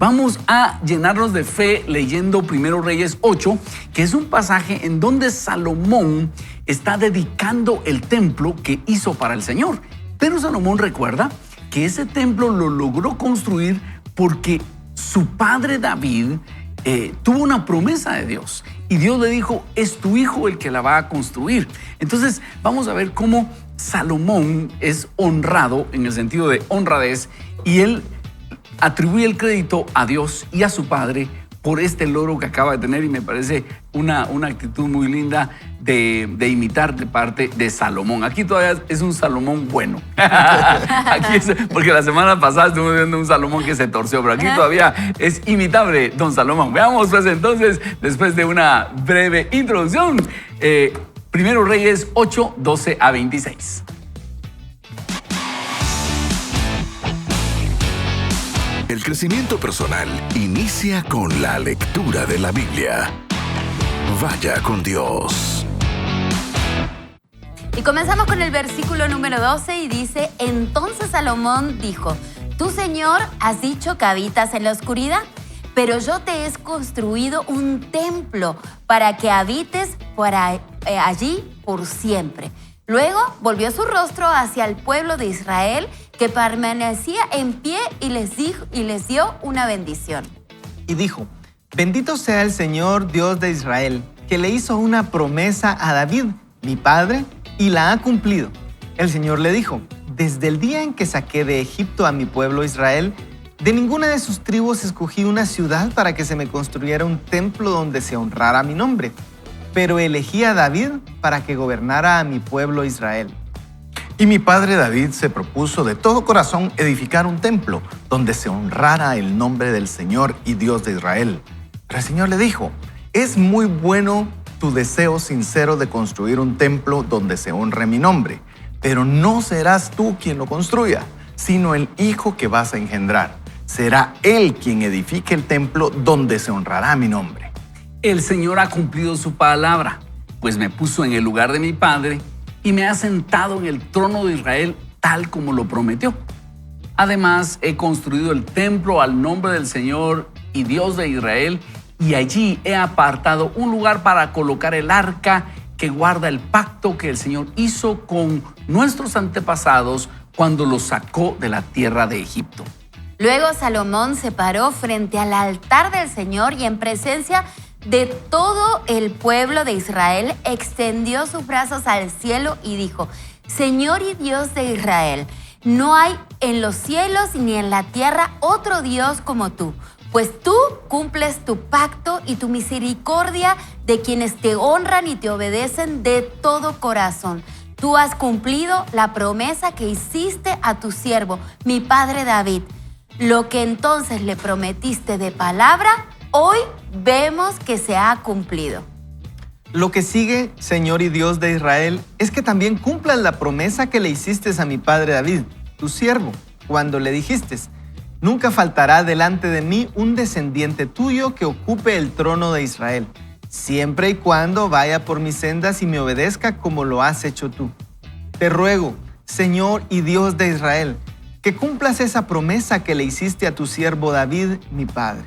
Vamos a llenarnos de fe leyendo Primero Reyes 8, que es un pasaje en donde Salomón está dedicando el templo que hizo para el Señor. Pero Salomón recuerda que ese templo lo logró construir porque su padre David tuvo una promesa de Dios y Dios le dijo, es tu hijo el que la va a construir. Entonces vamos a ver cómo Salomón es honrado en el sentido de honradez y él atribuye el crédito a Dios y a su padre por este logro que acaba de tener, y me parece una actitud muy linda de imitar de parte de Salomón. Aquí todavía es un Salomón bueno. Aquí porque la semana pasada estuvimos viendo un Salomón que se torció, pero aquí todavía es imitable don Salomón. Veamos pues entonces, después de una breve introducción, Primero Reyes 8, 12 a 26. El crecimiento personal inicia con la lectura de la Biblia. Vaya con Dios. Y comenzamos con el versículo número 12 y dice, entonces Salomón dijo, tú, Señor, has dicho que habitas en la oscuridad, pero yo te he construido un templo para que habites allí por siempre. Luego volvió su rostro hacia el pueblo de Israel, que permanecía en pie, y les dio una bendición. Y dijo, bendito sea el Señor Dios de Israel, que le hizo una promesa a David, mi padre, y la ha cumplido. El Señor le dijo, desde el día en que saqué de Egipto a mi pueblo Israel, de ninguna de sus tribus escogí una ciudad para que se me construyera un templo donde se honrara mi nombre. Pero elegí a David para que gobernara a mi pueblo Israel. Y mi padre David se propuso de todo corazón edificar un templo donde se honrara el nombre del Señor y Dios de Israel. Pero el Señor le dijo, es muy bueno tu deseo sincero de construir un templo donde se honre mi nombre, pero no serás tú quien lo construya, sino el hijo que vas a engendrar. Será él quien edifique el templo donde se honrará mi nombre. El Señor ha cumplido su palabra, pues me puso en el lugar de mi padre y me ha sentado en el trono de Israel tal como lo prometió. Además, he construido el templo al nombre del Señor y Dios de Israel, y allí he apartado un lugar para colocar el arca que guarda el pacto que el Señor hizo con nuestros antepasados cuando los sacó de la tierra de Egipto. Luego Salomón se paró frente al altar del Señor y en presencia de todo el pueblo de Israel extendió sus brazos al cielo y dijo, Señor y Dios de Israel, no hay en los cielos ni en la tierra otro Dios como tú, pues tú cumples tu pacto y tu misericordia de quienes te honran y te obedecen de todo corazón. Tú has cumplido la promesa que hiciste a tu siervo, mi padre David. Lo que entonces le prometiste de palabra, hoy vemos que se ha cumplido. Lo que sigue, Señor y Dios de Israel, es que también cumplas la promesa que le hiciste a mi padre David, tu siervo, cuando le dijiste, nunca faltará delante de mí un descendiente tuyo que ocupe el trono de Israel, siempre y cuando vaya por mis sendas y me obedezca como lo has hecho tú. Te ruego, Señor y Dios de Israel, que cumplas esa promesa que le hiciste a tu siervo David, mi padre.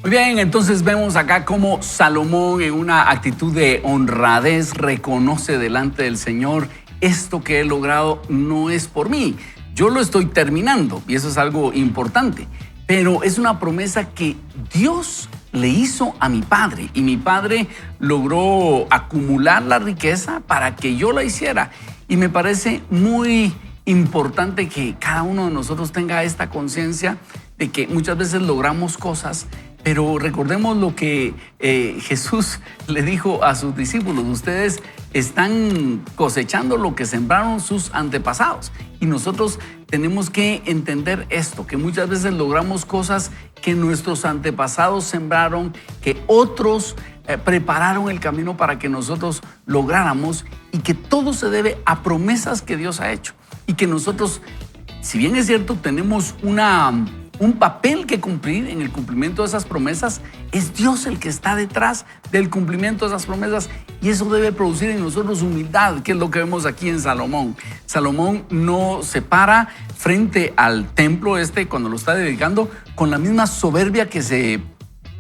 Muy bien, entonces vemos acá cómo Salomón, en una actitud de honradez, reconoce delante del Señor, esto que he logrado no es por mí, yo lo estoy terminando, y eso es algo importante, pero es una promesa que Dios le hizo a mi padre, y mi padre logró acumular la riqueza para que yo la hiciera, y me parece muy importante que cada uno de nosotros tenga esta conciencia de que muchas veces logramos cosas, pero recordemos lo que Jesús le dijo a sus discípulos, ustedes están cosechando lo que sembraron sus antepasados, y nosotros tenemos que entender esto, que muchas veces logramos cosas que nuestros antepasados sembraron, que otros prepararon el camino para que nosotros lográramos, y que todo se debe a promesas que Dios ha hecho. Y que nosotros, si bien es cierto, tenemos un papel que cumplir en el cumplimiento de esas promesas, es Dios el que está detrás del cumplimiento de esas promesas, Y eso debe producir en nosotros humildad, que es lo que vemos aquí en Salomón. Salomón no se para frente al templo cuando lo está dedicando con la misma soberbia que se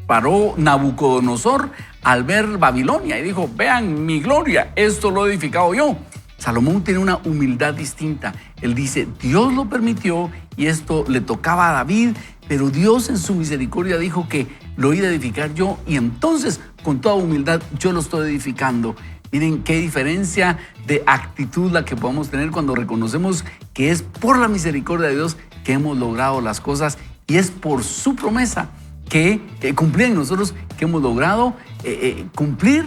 paró Nabucodonosor al ver Babilonia y dijo, vean mi gloria, esto lo he edificado yo. Salomón tiene una humildad distinta. Él dice, Dios lo permitió y esto le tocaba a David, pero Dios en su misericordia dijo que lo iba a edificar yo y entonces con toda humildad yo lo estoy edificando. Miren qué diferencia de actitud la que podemos tener cuando reconocemos que es por la misericordia de Dios que hemos logrado las cosas y es por su promesa que cumplía en nosotros que hemos logrado cumplir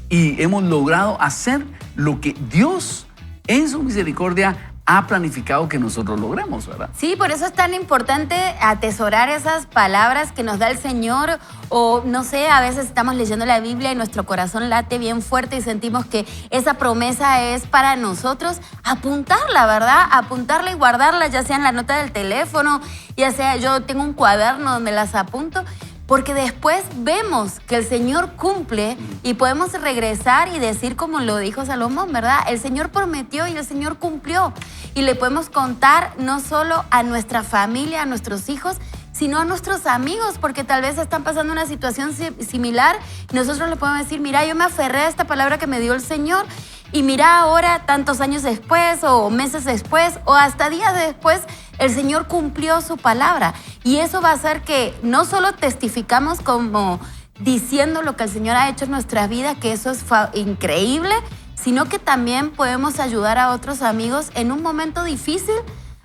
y hemos logrado hacer lo que Dios en su misericordia ha planificado que nosotros logremos, ¿verdad? Sí, por eso es tan importante atesorar esas palabras que nos da el Señor o, no sé, a veces estamos leyendo la Biblia y nuestro corazón late bien fuerte y sentimos que esa promesa es para nosotros. Apuntarla, ¿verdad? Apuntarla y guardarla, ya sea en la nota del teléfono, ya sea yo tengo un cuaderno donde las apunto, porque después vemos que el Señor cumple y podemos regresar y decir como lo dijo Salomón, ¿verdad? El Señor prometió y el Señor cumplió. Y le podemos contar no solo a nuestra familia, a nuestros hijos, sino a nuestros amigos, porque tal vez están pasando una situación similar y nosotros le podemos decir, mira, yo me aferré a esta palabra que me dio el Señor y mira ahora, tantos años después o meses después o hasta días después, el Señor cumplió su palabra. Y eso va a hacer que no solo testificamos como diciendo lo que el Señor ha hecho en nuestra vida, que eso es increíble, sino que también podemos ayudar a otros amigos en un momento difícil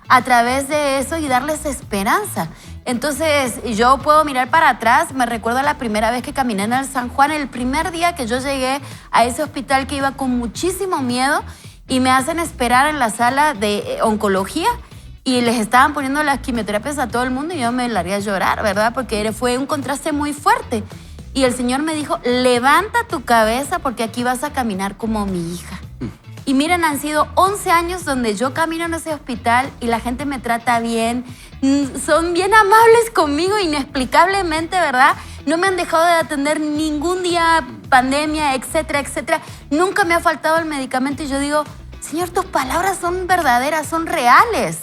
a través de eso y darles esperanza. Entonces, yo puedo mirar para atrás, me recuerdo la primera vez que caminé en el San Juan, el primer día que yo llegué a ese hospital que iba con muchísimo miedo y me hacen esperar en la sala de oncología y les estaban poniendo las quimioterapias a todo el mundo y yo me largué a llorar, ¿verdad? Porque fue un contraste muy fuerte. Y el Señor me dijo, levanta tu cabeza porque aquí vas a caminar como mi hija. Y miren, han sido 11 años donde yo camino en ese hospital y la gente me trata bien. Son bien amables conmigo, inexplicablemente, ¿verdad? No me han dejado de atender ningún día, pandemia, etcétera, etcétera. Nunca me ha faltado el medicamento y yo digo, Señor, tus palabras son verdaderas, son reales.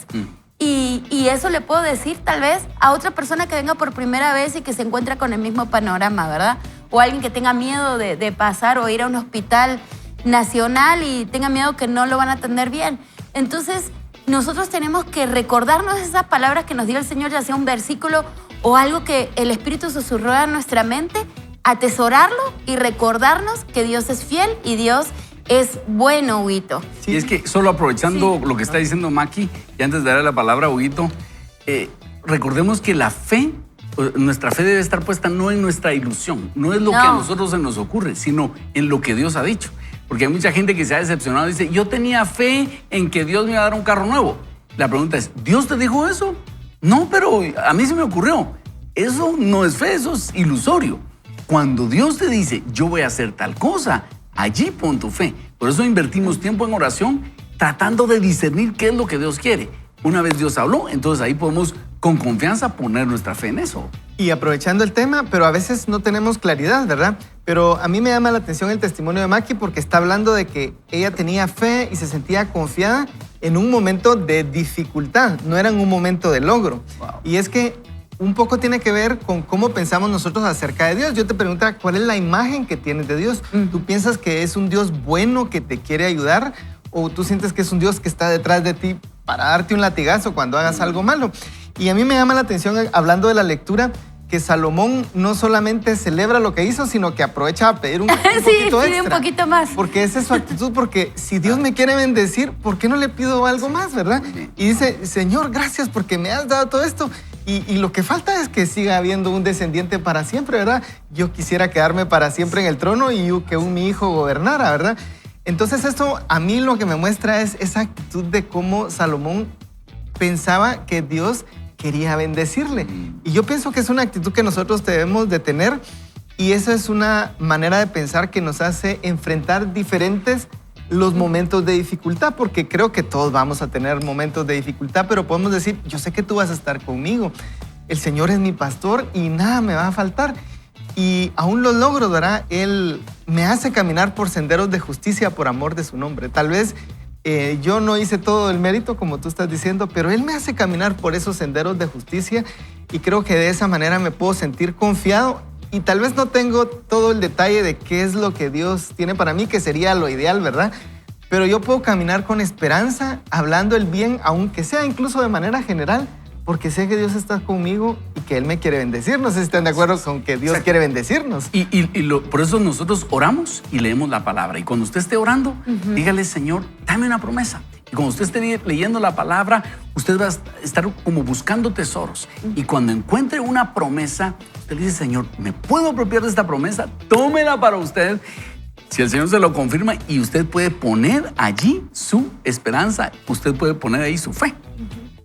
Y eso le puedo decir tal vez a otra persona que venga por primera vez y que se encuentra con el mismo panorama, ¿verdad? O alguien que tenga miedo de pasar o ir a un hospital nacional y tenga miedo que no lo van a atender bien. Entonces, nosotros tenemos que recordarnos esas palabras que nos dio el Señor, ya sea un versículo o algo que el Espíritu susurró a nuestra mente, atesorarlo y recordarnos que Dios es fiel y Dios es bueno, Huguito. Sí. Y es que solo aprovechando lo que está diciendo Maki, y antes de darle la palabra a Huguito, recordemos que la fe, nuestra fe debe estar puesta no en nuestra ilusión, no es lo que a nosotros se nos ocurre, sino en lo que Dios ha dicho. Porque hay mucha gente que se ha decepcionado y dice, yo tenía fe en que Dios me iba a dar un carro nuevo. La pregunta es, ¿Dios te dijo eso? No, pero a mí se me ocurrió. Eso no es fe, eso es ilusorio. Cuando Dios te dice, yo voy a hacer tal cosa, allí pon tu fe. Por eso invertimos tiempo en oración tratando de discernir qué es lo que Dios quiere. Una vez Dios habló, entonces ahí podemos con confianza poner nuestra fe en eso. Y aprovechando el tema, pero a veces no tenemos claridad, ¿verdad? Pero a mí me llama la atención el testimonio de Maki porque está hablando de que ella tenía fe y se sentía confiada en un momento de dificultad, no era en un momento de logro. Wow. Y es que un poco tiene que ver con cómo pensamos nosotros acerca de Dios. Yo te pregunto, ¿cuál es la imagen que tienes de Dios? ¿Tú piensas que es un Dios bueno que te quiere ayudar? ¿O tú sientes que es un Dios que está detrás de ti para darte un latigazo cuando hagas algo malo? Y a mí me llama la atención, hablando de la lectura, que Salomón no solamente celebra lo que hizo, sino que aprovecha a pedir un poquito extra. Un poquito más. Porque esa es su actitud, porque si Dios me quiere bendecir, ¿por qué no le pido algo más, verdad? Y dice, Señor, gracias porque me has dado todo esto. Y lo que falta es que siga habiendo un descendiente para siempre, ¿verdad? Yo quisiera quedarme para siempre en el trono y que mi hijo gobernara, ¿verdad? Entonces esto a mí lo que me muestra es esa actitud de cómo Salomón pensaba que Dios quería bendecirle. Y yo pienso que es una actitud que nosotros debemos de tener y esa es una manera de pensar que nos hace enfrentar diferentes los momentos de dificultad, porque creo que todos vamos a tener momentos de dificultad, pero podemos decir, yo sé que tú vas a estar conmigo. El Señor es mi pastor y nada me va a faltar. y aún lo logro, ¿verdad? Él me hace caminar por senderos de justicia por amor de su nombre. Tal vez yo no hice todo el mérito, como tú estás diciendo, pero Él me hace caminar por esos senderos de justicia y creo que de esa manera me puedo sentir confiado. Y tal vez no tengo todo el detalle de qué es lo que Dios tiene para mí, que sería lo ideal, ¿verdad? Pero yo puedo caminar con esperanza, hablando el bien, aunque sea incluso de manera general, porque sé que Dios está conmigo y que Él me quiere bendecir. No sé si están de acuerdo con que Dios quiere bendecirnos. Por eso nosotros oramos y leemos la palabra. Y cuando usted esté orando, dígale, Señor, dame una promesa. Y cuando usted esté leyendo la palabra, usted va a estar como buscando tesoros. Y cuando encuentre una promesa, usted le dice, Señor, ¿me puedo apropiar de esta promesa? Tómela para usted. Si el Señor se lo confirma y usted puede poner allí su esperanza, usted puede poner ahí su fe.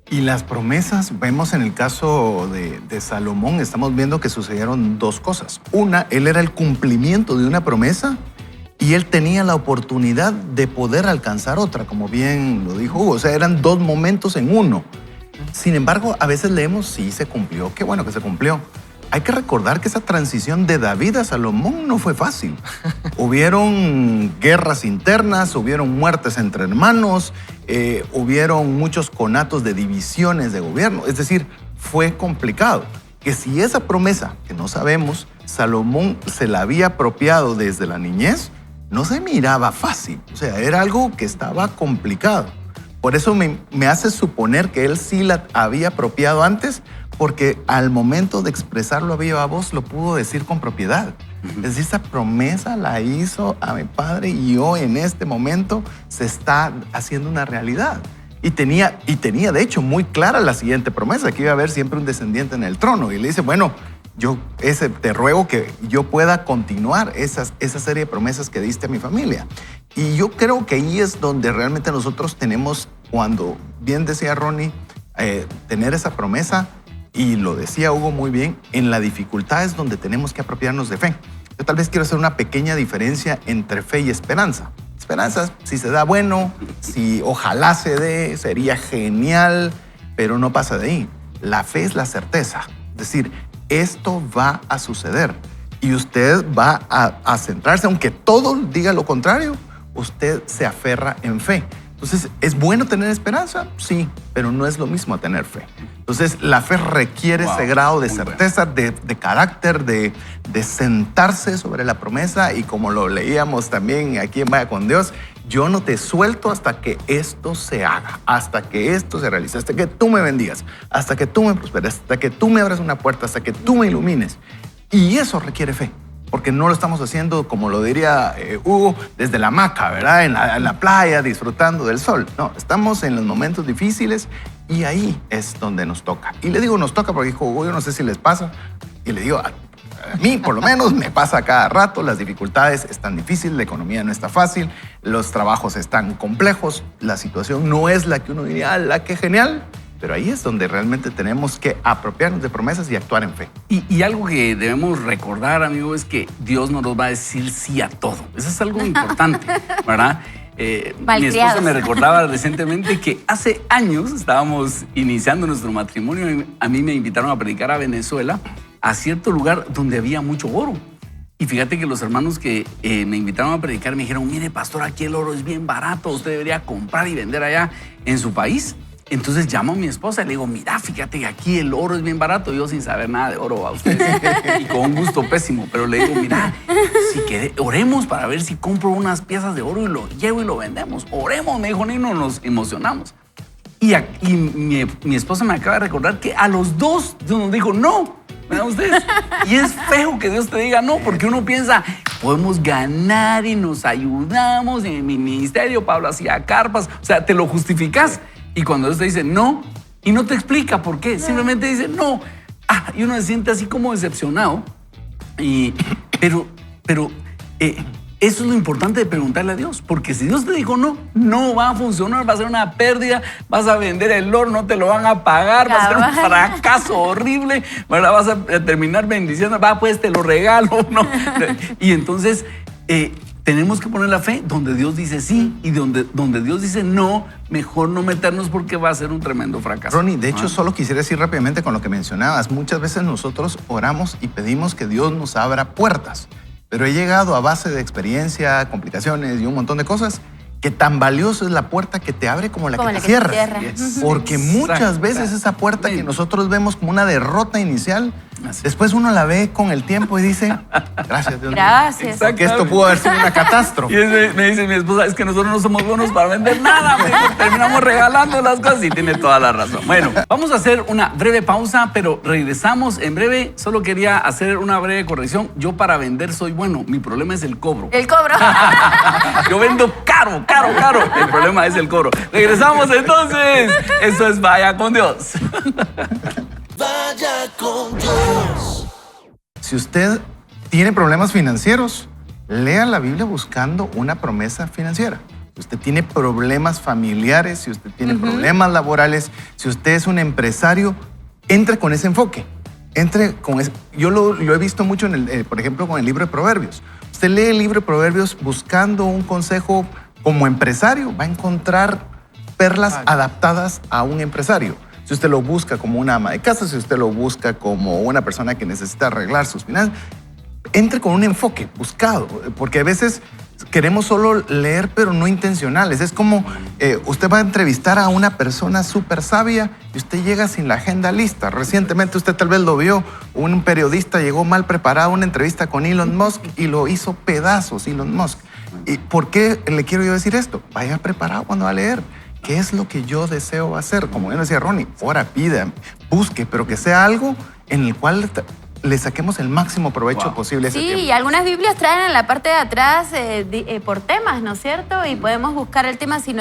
Y las promesas, vemos en el caso de Salomón, estamos viendo que sucedieron dos cosas. Una, él era el cumplimiento de una promesa y él tenía la oportunidad de poder alcanzar otra, como bien lo dijo Hugo. O sea, eran dos momentos en uno. Sin embargo, a veces leemos, sí, se cumplió. Qué bueno que se cumplió. Hay que recordar que esa transición de David a Salomón no fue fácil. Hubieron guerras internas, hubieron muertes entre hermanos, hubieron muchos conatos de divisiones de gobierno. Es decir, fue complicado. Que si esa promesa, que no sabemos, Salomón se la había apropiado desde la niñez, no se miraba fácil. O sea, era algo que estaba complicado. Por eso me hace suponer que él sí la había apropiado antes, porque al momento de expresarlo a viva voz lo pudo decir con propiedad. Es decir, esa promesa la hizo a mi padre y hoy en este momento se está haciendo una realidad. Y tenía de hecho muy clara la siguiente promesa, que iba a haber siempre un descendiente en el trono. Y le dice, bueno, te ruego que yo pueda continuar esa serie de promesas que diste a mi familia. Y yo creo que ahí es donde realmente nosotros tenemos, cuando bien decía Ronnie, tener esa promesa. Y lo decía Hugo muy bien, en la dificultad es donde tenemos que apropiarnos de fe. Yo tal vez quiero hacer una pequeña diferencia entre fe y esperanza. Esperanza, si se da, bueno, si ojalá se dé, sería genial, pero no pasa de ahí. La fe es la certeza, es decir, esto va a suceder y usted va a centrarse, aunque todo diga lo contrario, usted se aferra en fe. Entonces, ¿es bueno tener esperanza? Sí, pero no es lo mismo tener fe. Entonces, la fe requiere ese grado de certeza, de carácter, de sentarse sobre la promesa y como lo leíamos también aquí en Vaya con Dios, yo no te suelto hasta que esto se haga, hasta que esto se realice, hasta que tú me bendigas, hasta que tú me prosperes, hasta que tú me abras una puerta, hasta que tú me ilumines. Y eso requiere fe. Porque no lo estamos haciendo, como lo diría Hugo, desde la hamaca, ¿verdad? En la playa, disfrutando del sol. No, estamos en los momentos difíciles y ahí es donde nos toca. Y le digo nos toca porque dijo Hugo, yo no sé si les pasa. Y le digo, a mí por lo menos me pasa cada rato, las dificultades están difíciles, la economía no está fácil, los trabajos están complejos, la situación no es la que uno diría, la que genial. Pero ahí es donde realmente tenemos que apropiarnos de promesas y actuar en fe. Y algo que debemos recordar, amigo, es que Dios no nos va a decir sí a todo. Eso es algo importante, ¿verdad? Mi esposa me recordaba recientemente que hace años estábamos iniciando nuestro matrimonio y a mí me invitaron a predicar a Venezuela, a cierto lugar donde había mucho oro. Y fíjate que los hermanos que me invitaron a predicar me dijeron, mire, pastor, aquí el oro es bien barato, usted debería comprar y vender allá en su país. Entonces llamo a mi esposa y le digo, mira, fíjate que aquí el oro es bien barato. Yo sin saber nada de oro a ustedes y con un gusto pésimo. Pero le digo, mira, oremos para ver si compro unas piezas de oro y lo llevo y lo vendemos. Oremos, me dijo Nino, nos emocionamos. Y mi esposa me acaba de recordar que a los dos Dios nos dijo, no, ¿verdad ustedes? Y es feo que Dios te diga no, porque uno piensa, podemos ganar y nos ayudamos. Y en mi ministerio Pablo hacía carpas. O sea, te lo justificas. Y cuando Dios te dice no, y no te explica por qué, simplemente dice no. Y uno se siente así como decepcionado. Pero eso es lo importante de preguntarle a Dios. Porque si Dios te dijo no, no va a funcionar, va a ser una pérdida, vas a vender el oro, no te lo van a pagar, va a ser un fracaso horrible, ¿verdad? Vas a terminar bendiciendo, pues te lo regalo, ¿no? Y entonces tenemos que poner la fe donde Dios dice sí y donde Dios dice no, mejor no meternos porque va a ser un tremendo fracaso. Ronnie, de hecho, solo quisiera decir rápidamente con lo que mencionabas. Muchas veces nosotros oramos y pedimos que Dios nos abra puertas, pero he llegado a base de experiencia, complicaciones y un montón de cosas, que tan valioso es la puerta que te abre como la que te cierra. Yes. Porque muchas veces esa puerta que nosotros vemos como una derrota inicial, después uno la ve con el tiempo y dice, gracias Dios mío. Gracias. Porque esto pudo haber sido una catástrofe. Y me dice mi esposa, es que nosotros no somos buenos para vender nada, terminamos regalando las cosas y tiene toda la razón. Bueno, vamos a hacer una breve pausa, pero regresamos en breve. Solo quería hacer una breve corrección. Yo para vender soy bueno, mi problema es el cobro. El cobro. Yo vendo caro. El problema es el cobro. Regresamos entonces. Esto es Vaya con Dios. Vaya con Dios. Si usted tiene problemas financieros, lea la Biblia buscando una promesa financiera. Si usted tiene problemas familiares, si usted tiene problemas laborales, si usted es un empresario, entre con ese enfoque. Yo lo he visto mucho, por ejemplo, con el libro de Proverbios. Usted lee el libro de Proverbios buscando un consejo como empresario, va a encontrar perlas adaptadas a un empresario. Si usted lo busca como una ama de casa, si usted lo busca como una persona que necesita arreglar sus finanzas, entre con un enfoque buscado, porque a veces queremos solo leer, pero no intencionales. Es como usted va a entrevistar a una persona súper sabia y usted llega sin la agenda lista. Recientemente usted tal vez lo vio, un periodista llegó mal preparado a una entrevista con Elon Musk y lo hizo pedazos Elon Musk. ¿Y por qué le quiero yo decir esto? Vaya preparado cuando va a leer. ¿Qué es lo que yo deseo hacer? Como bien decía Ronnie, ora, pida, busque, pero que sea algo en el cual le saquemos el máximo provecho posible a ese tiempo. Sí, y algunas Biblias traen en la parte de atrás por temas, ¿no es cierto? Y podemos buscar el tema si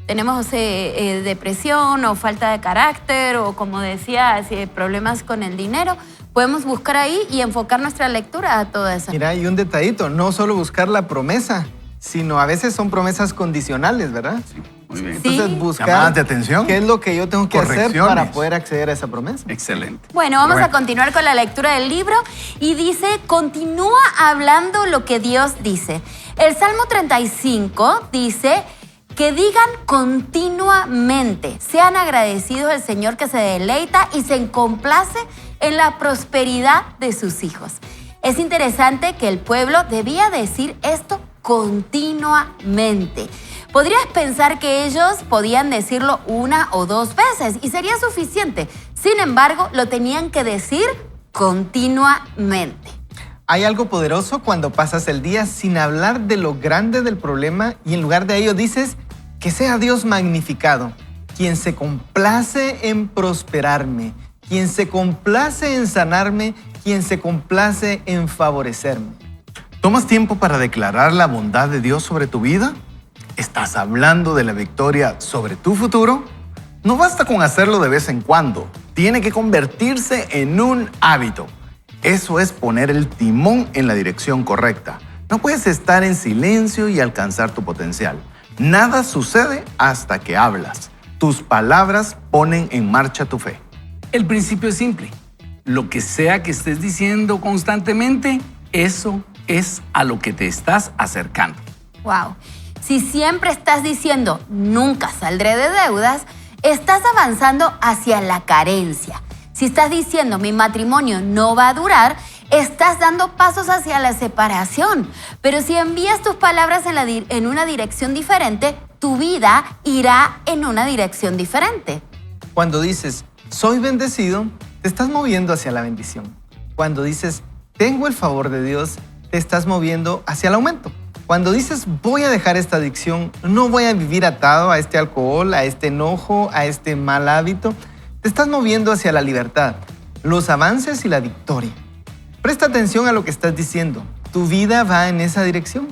tenemos depresión o falta de carácter o, como decía, problemas con el dinero. Podemos buscar ahí y enfocar nuestra lectura a todo eso. Mira, y un detallito, no solo buscar la promesa, sino a veces son promesas condicionales, ¿verdad? Sí, muy bien. Entonces buscar llamadas de atención, qué es lo que yo tengo que hacer correcciones, para poder acceder a esa promesa. Excelente. Bueno, vamos a continuar con la lectura del libro y dice, continúa hablando lo que Dios dice. El Salmo 35 dice que digan continuamente, sean agradecidos al Señor que se deleita y se complace en la prosperidad de sus hijos. Es interesante que el pueblo debía decir esto continuamente. Podrías pensar que ellos podían decirlo una o dos veces y sería suficiente. Sin embargo, lo tenían que decir continuamente. Hay algo poderoso cuando pasas el día sin hablar de lo grande del problema y en lugar de ello dices que sea Dios magnificado, quien se complace en prosperarme, quien se complace en sanarme, quien se complace en favorecerme. ¿Tomas tiempo para declarar la bondad de Dios sobre tu vida? ¿Estás hablando de la victoria sobre tu futuro? No basta con hacerlo de vez en cuando. Tiene que convertirse en un hábito. Eso es poner el timón en la dirección correcta. No puedes estar en silencio y alcanzar tu potencial. Nada sucede hasta que hablas. Tus palabras ponen en marcha tu fe. El principio es simple. Lo que sea que estés diciendo constantemente, eso es a lo que te estás acercando. Wow. Si siempre estás diciendo nunca saldré de deudas, estás avanzando hacia la carencia. Si estás diciendo mi matrimonio no va a durar, estás dando pasos hacia la separación. Pero si envías tus palabras en una dirección diferente, tu vida irá en una dirección diferente. Cuando dices soy bendecido, te estás moviendo hacia la bendición. Cuando dices tengo el favor de Dios, te estás moviendo hacia el aumento. Cuando dices voy a dejar esta adicción, no voy a vivir atado a este alcohol, a este enojo, a este mal hábito, te estás moviendo hacia la libertad, los avances y la victoria. Presta atención a lo que estás diciendo. Tu vida va en esa dirección.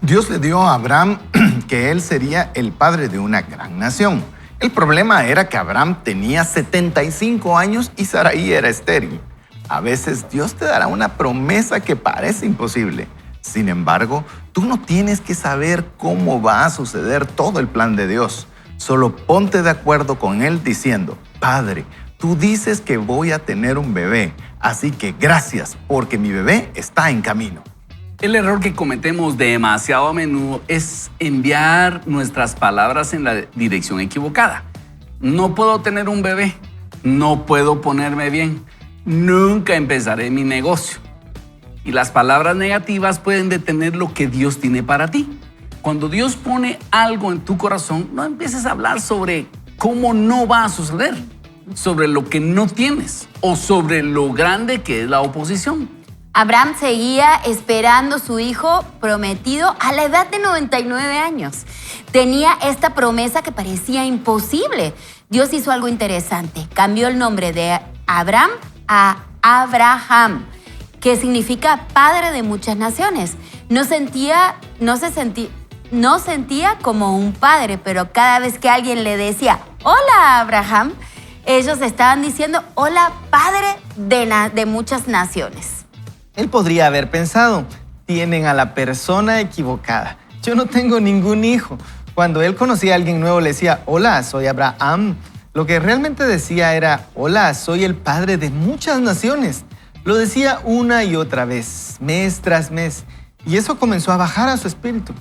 Dios le dio a Abraham que él sería el padre de una gran nación. El problema era que Abraham tenía 75 años y Sarai era estéril. A veces Dios te dará una promesa que parece imposible. Sin embargo, tú no tienes que saber cómo va a suceder todo el plan de Dios. Solo ponte de acuerdo con Él diciendo, Padre, tú dices que voy a tener un bebé, así que gracias porque mi bebé está en camino. El error que cometemos demasiado a menudo es enviar nuestras palabras en la dirección equivocada. No puedo tener un bebé, no puedo ponerme bien, nunca empezaré mi negocio. Y las palabras negativas pueden detener lo que Dios tiene para ti. Cuando Dios pone algo en tu corazón, no empieces a hablar sobre cómo no va a suceder, sobre lo que no tienes o sobre lo grande que es la oposición. Abraham seguía esperando su hijo prometido a la edad de 99 años. Tenía esta promesa que parecía imposible. Dios hizo algo interesante. Cambió el nombre de Abraham a Abraham, que significa padre de muchas naciones. No se sentía como un padre, pero cada vez que alguien le decía, hola Abraham, ellos estaban diciendo, hola padre de muchas naciones. Él podría haber pensado, tienen a la persona equivocada. Yo no tengo ningún hijo. Cuando él conocía a alguien nuevo, le decía, hola, soy Abraham. Lo que realmente decía era, hola, soy el padre de muchas naciones. Lo decía una y otra vez, mes tras mes. Y eso comenzó a bajar a su espíritu.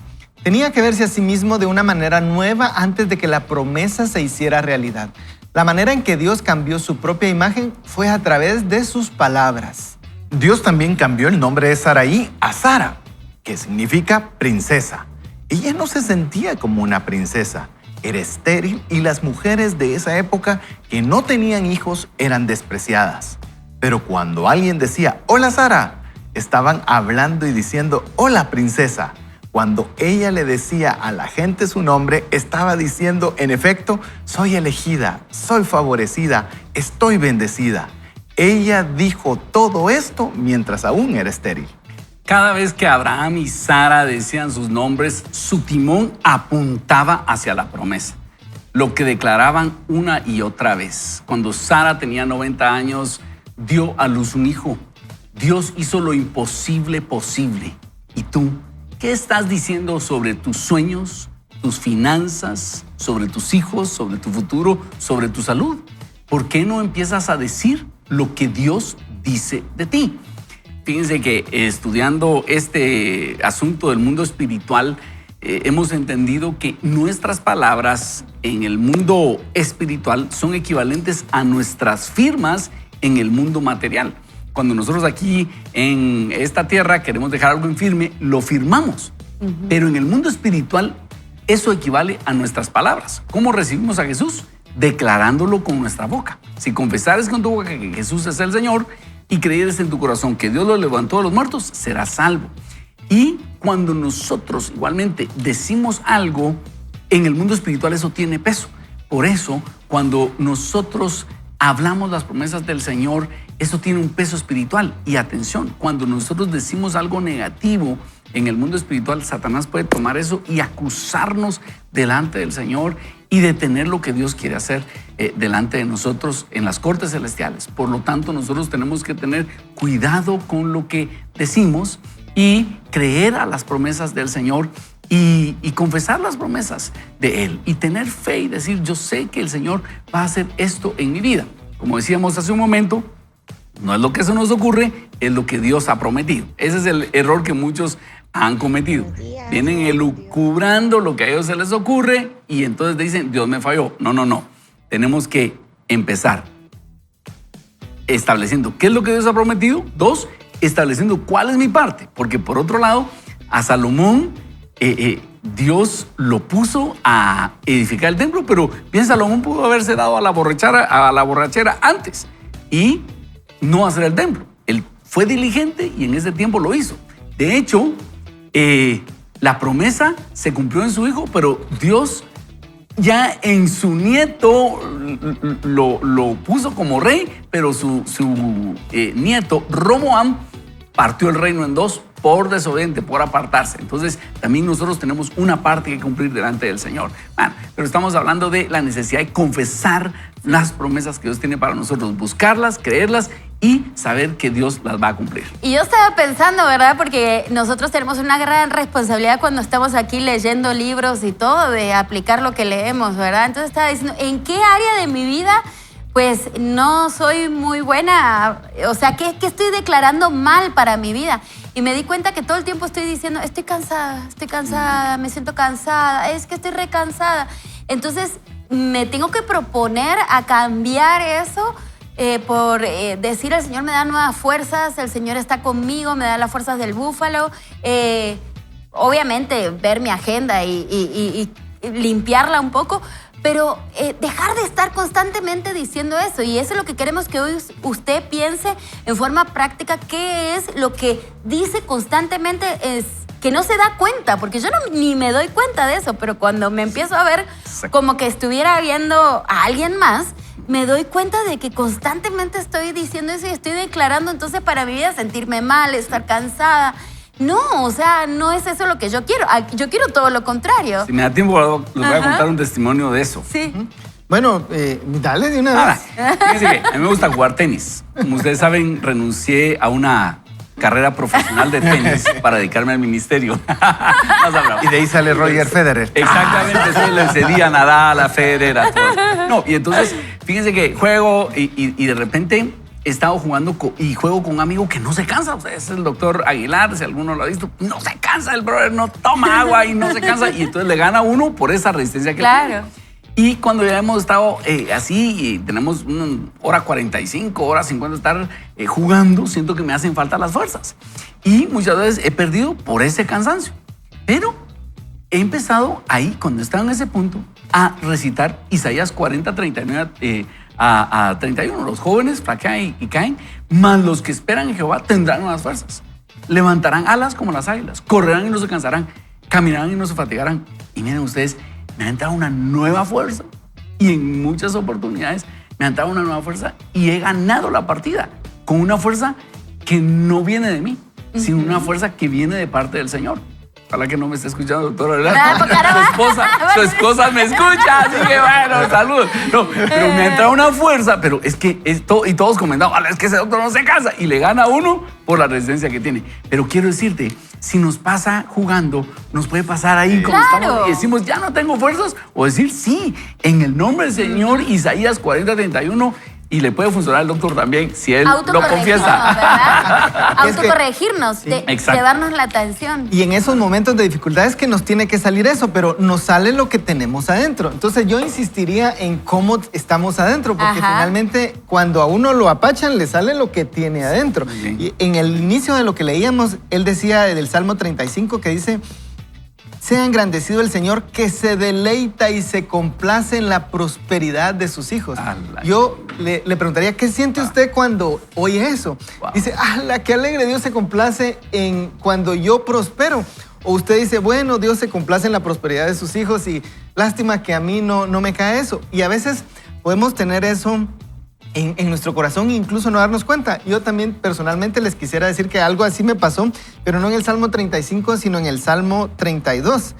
Tenía que verse a sí mismo de una manera nueva antes de que la promesa se hiciera realidad. La manera en que Dios cambió su propia imagen fue a través de sus palabras. Dios también cambió el nombre de Saraí a Sara, que significa princesa. Ella no se sentía como una princesa, era estéril y las mujeres de esa época que no tenían hijos eran despreciadas. Pero cuando alguien decía, hola Sara, estaban hablando y diciendo, hola princesa. Cuando ella le decía a la gente su nombre, estaba diciendo, en efecto, soy elegida, soy favorecida, estoy bendecida. Ella dijo todo esto mientras aún era estéril. Cada vez que Abraham y Sara decían sus nombres, su timón apuntaba hacia la promesa, lo que declaraban una y otra vez. Cuando Sara tenía 90 años, dio a luz un hijo. Dios hizo lo imposible posible. ¿Y tú? ¿Qué estás diciendo sobre tus sueños, tus finanzas, sobre tus hijos, sobre tu futuro, sobre tu salud? ¿Por qué no empiezas a decir lo que Dios dice de ti? Fíjense que estudiando este asunto del mundo espiritual, hemos entendido que nuestras palabras en el mundo espiritual son equivalentes a nuestras firmas en el mundo material. Cuando nosotros aquí en esta tierra queremos dejar algo en firme, lo firmamos. Pero en el mundo espiritual eso equivale a nuestras palabras. ¿Cómo recibimos a Jesús? Declarándolo con nuestra boca. Si confesares con tu boca que Jesús es el Señor y creyeres en tu corazón que Dios lo levantó de los muertos, serás salvo. Y cuando nosotros igualmente decimos algo, en el mundo espiritual eso tiene peso. Por eso, cuando nosotros hablamos las promesas del Señor, eso tiene un peso espiritual. Y atención, cuando nosotros decimos algo negativo en el mundo espiritual, Satanás puede tomar eso y acusarnos delante del Señor y detener lo que Dios quiere hacer delante de nosotros en las cortes celestiales. Por lo tanto, nosotros tenemos que tener cuidado con lo que decimos y creer a las promesas del Señor y confesar las promesas de Él y tener fe y decir, yo sé que el Señor va a hacer esto en mi vida. Como decíamos hace un momento, no es lo que se nos ocurre, es lo que Dios ha prometido. Ese es el error que muchos han cometido. Vienen elucubrando lo que a ellos se les ocurre y entonces dicen, Dios me falló. No. Tenemos que empezar estableciendo qué es lo que Dios ha prometido. 2, estableciendo cuál es mi parte. Porque por otro lado, a Salomón, Dios lo puso a edificar el templo, pero bien Salomón pudo haberse dado a la borrachera antes y no hacer el templo. Él fue diligente y en ese tiempo lo hizo. De hecho, la promesa se cumplió en su hijo, pero Dios ya en su nieto lo puso como rey, pero su nieto Roboam partió el reino en 2 por desobediente, por apartarse. Entonces, también nosotros tenemos una parte que cumplir delante del Señor. Pero estamos hablando de la necesidad de confesar las promesas que Dios tiene para nosotros, buscarlas, creerlas y saber que Dios las va a cumplir. Y yo estaba pensando, ¿verdad? Porque nosotros tenemos una gran responsabilidad cuando estamos aquí leyendo libros y todo, de aplicar lo que leemos, ¿verdad? Entonces estaba diciendo, ¿en qué área de mi vida pues no soy muy buena? O sea, ¿qué estoy declarando mal para mi vida? Y me di cuenta que todo el tiempo estoy diciendo, estoy cansada, me siento cansada, es que estoy recansada. Entonces me tengo que proponer a cambiar eso por decir, el Señor me da nuevas fuerzas, el Señor está conmigo, me da las fuerzas del búfalo. Obviamente ver mi agenda y limpiarla un poco, pero dejar de estar constantemente diciendo eso. Y eso es lo que queremos que hoy usted piense en forma práctica, qué es lo que dice constantemente, es que no se da cuenta, porque yo ni me doy cuenta de eso, pero cuando me empiezo a ver como que estuviera viendo a alguien más, me doy cuenta de que constantemente estoy diciendo eso y estoy declarando entonces para mi vida sentirme mal, estar cansada. No, o sea, no es eso lo que yo quiero. Yo quiero todo lo contrario. Si me da tiempo, les voy a contar un testimonio de eso. Sí. Bueno, dale de una Ahora, vez. fíjense que a mí me gusta jugar tenis. Como ustedes saben, renuncié a una carrera profesional de tenis para dedicarme al ministerio. Y de ahí sale Roger Federer. Exactamente, sí, le cedí a Nadal, a Federer, a todos. No, y entonces, fíjense que juego y de repente he estado jugando y juego con un amigo que no se cansa. O sea, es el doctor Aguilar, si alguno lo ha visto. No se cansa el brother, no toma agua y no se cansa. Y entonces le gana uno por esa resistencia que Claro. tiene. Y cuando ya hemos estado así y tenemos una hora 45, hora 50 de estar jugando, siento que me hacen falta las fuerzas. Y muchas veces he perdido por ese cansancio. Pero he empezado ahí, cuando estaba en ese punto, a recitar Isaías 40, 39 a 31. Los jóvenes flaquean y caen, mas los que esperan en Jehová tendrán nuevas fuerzas. Levantarán alas como las águilas, correrán y no se cansarán, caminarán y no se fatigarán. Y miren ustedes, me ha entrado una nueva fuerza y en muchas oportunidades me ha entrado una nueva fuerza y he ganado la partida con una fuerza que no viene de mí, sino una fuerza que viene de parte del Señor. Ojalá que no me esté escuchando, doctora, ¿verdad? Su esposa me escucha, así que bueno, salud. No, pero me ha entrado una fuerza, pero es que y todos comentamos, es que ese doctor no se cansa y le gana a uno por la resistencia que tiene. Pero quiero decirte, si nos pasa jugando, nos puede pasar ahí como Claro. estamos y decimos, ya no tengo fuerzas, o decir, sí, en el nombre del Señor, Isaías 40, 31, y le puede funcionar al doctor también si él lo confiesa. ¿Verdad? Es que- Autocorregirnos, Exacto. llevarnos la atención. Y en esos momentos de dificultad es que nos tiene que salir eso, pero nos sale lo que tenemos adentro. Entonces yo insistiría en cómo estamos adentro, porque Ajá. finalmente cuando a uno lo apachan le sale lo que tiene adentro. Muy bien. Y en el inicio de lo que leíamos, él decía del Salmo 35 que dice, sea engrandecido el Señor que se deleita y se complace en la prosperidad de sus hijos. Ala. Yo le preguntaría, ¿qué siente usted cuando oye eso? Wow. Dice, ¡ala, qué alegre! Dios se complace en cuando yo prospero. O usted dice, bueno, Dios se complace en la prosperidad de sus hijos y lástima que a mí no me cae eso. Y a veces podemos tener eso en nuestro corazón e incluso no darnos cuenta. Yo también personalmente les quisiera decir que algo así me pasó, pero no en el Salmo 35, sino en el Salmo 32,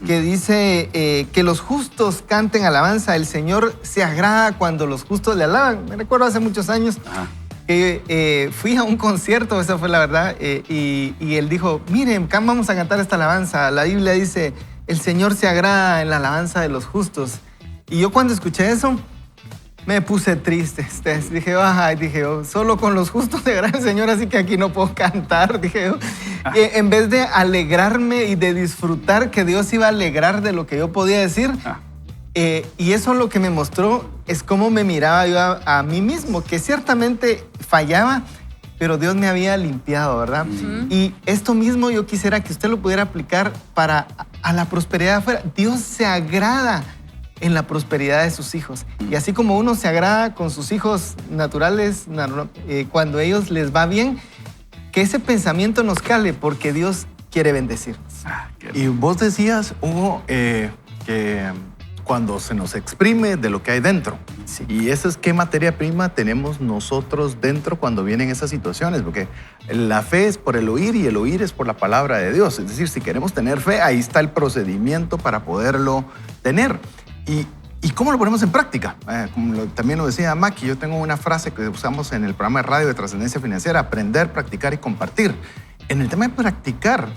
que dice que los justos canten alabanza. El Señor se agrada cuando los justos le alaban. Me recuerdo hace muchos años Ajá. que fui a un concierto, esa fue la verdad, y él dijo, miren, vamos a cantar esta alabanza. La Biblia dice, el Señor se agrada en la alabanza de los justos. Y yo cuando escuché eso, me puse triste. Dije, solo con los justos se agrada el Señor, así que aquí no puedo cantar, dije yo. En vez de alegrarme y de disfrutar que Dios iba a alegrar de lo que yo podía decir, y eso lo que me mostró es cómo me miraba yo a mí mismo, que ciertamente fallaba, pero Dios me había limpiado, ¿verdad? Y esto mismo yo quisiera que usted lo pudiera aplicar para a la prosperidad afuera. Dios se agrada en la prosperidad de sus hijos. Y así como uno se agrada con sus hijos naturales, cuando a ellos les va bien, que ese pensamiento nos cale porque Dios quiere bendecirnos. Y vos decías, Hugo, que cuando se nos exprime de lo que hay dentro. Sí. Y esa es qué materia prima tenemos nosotros dentro cuando vienen esas situaciones, porque la fe es por el oír y el oír es por la palabra de Dios. Es decir, si queremos tener fe, ahí está el procedimiento para poderlo tener. ¿Y cómo lo ponemos en práctica? También lo decía Maki, yo tengo una frase que usamos en el programa de radio de Trascendencia Financiera, aprender, practicar y compartir. En el tema de practicar,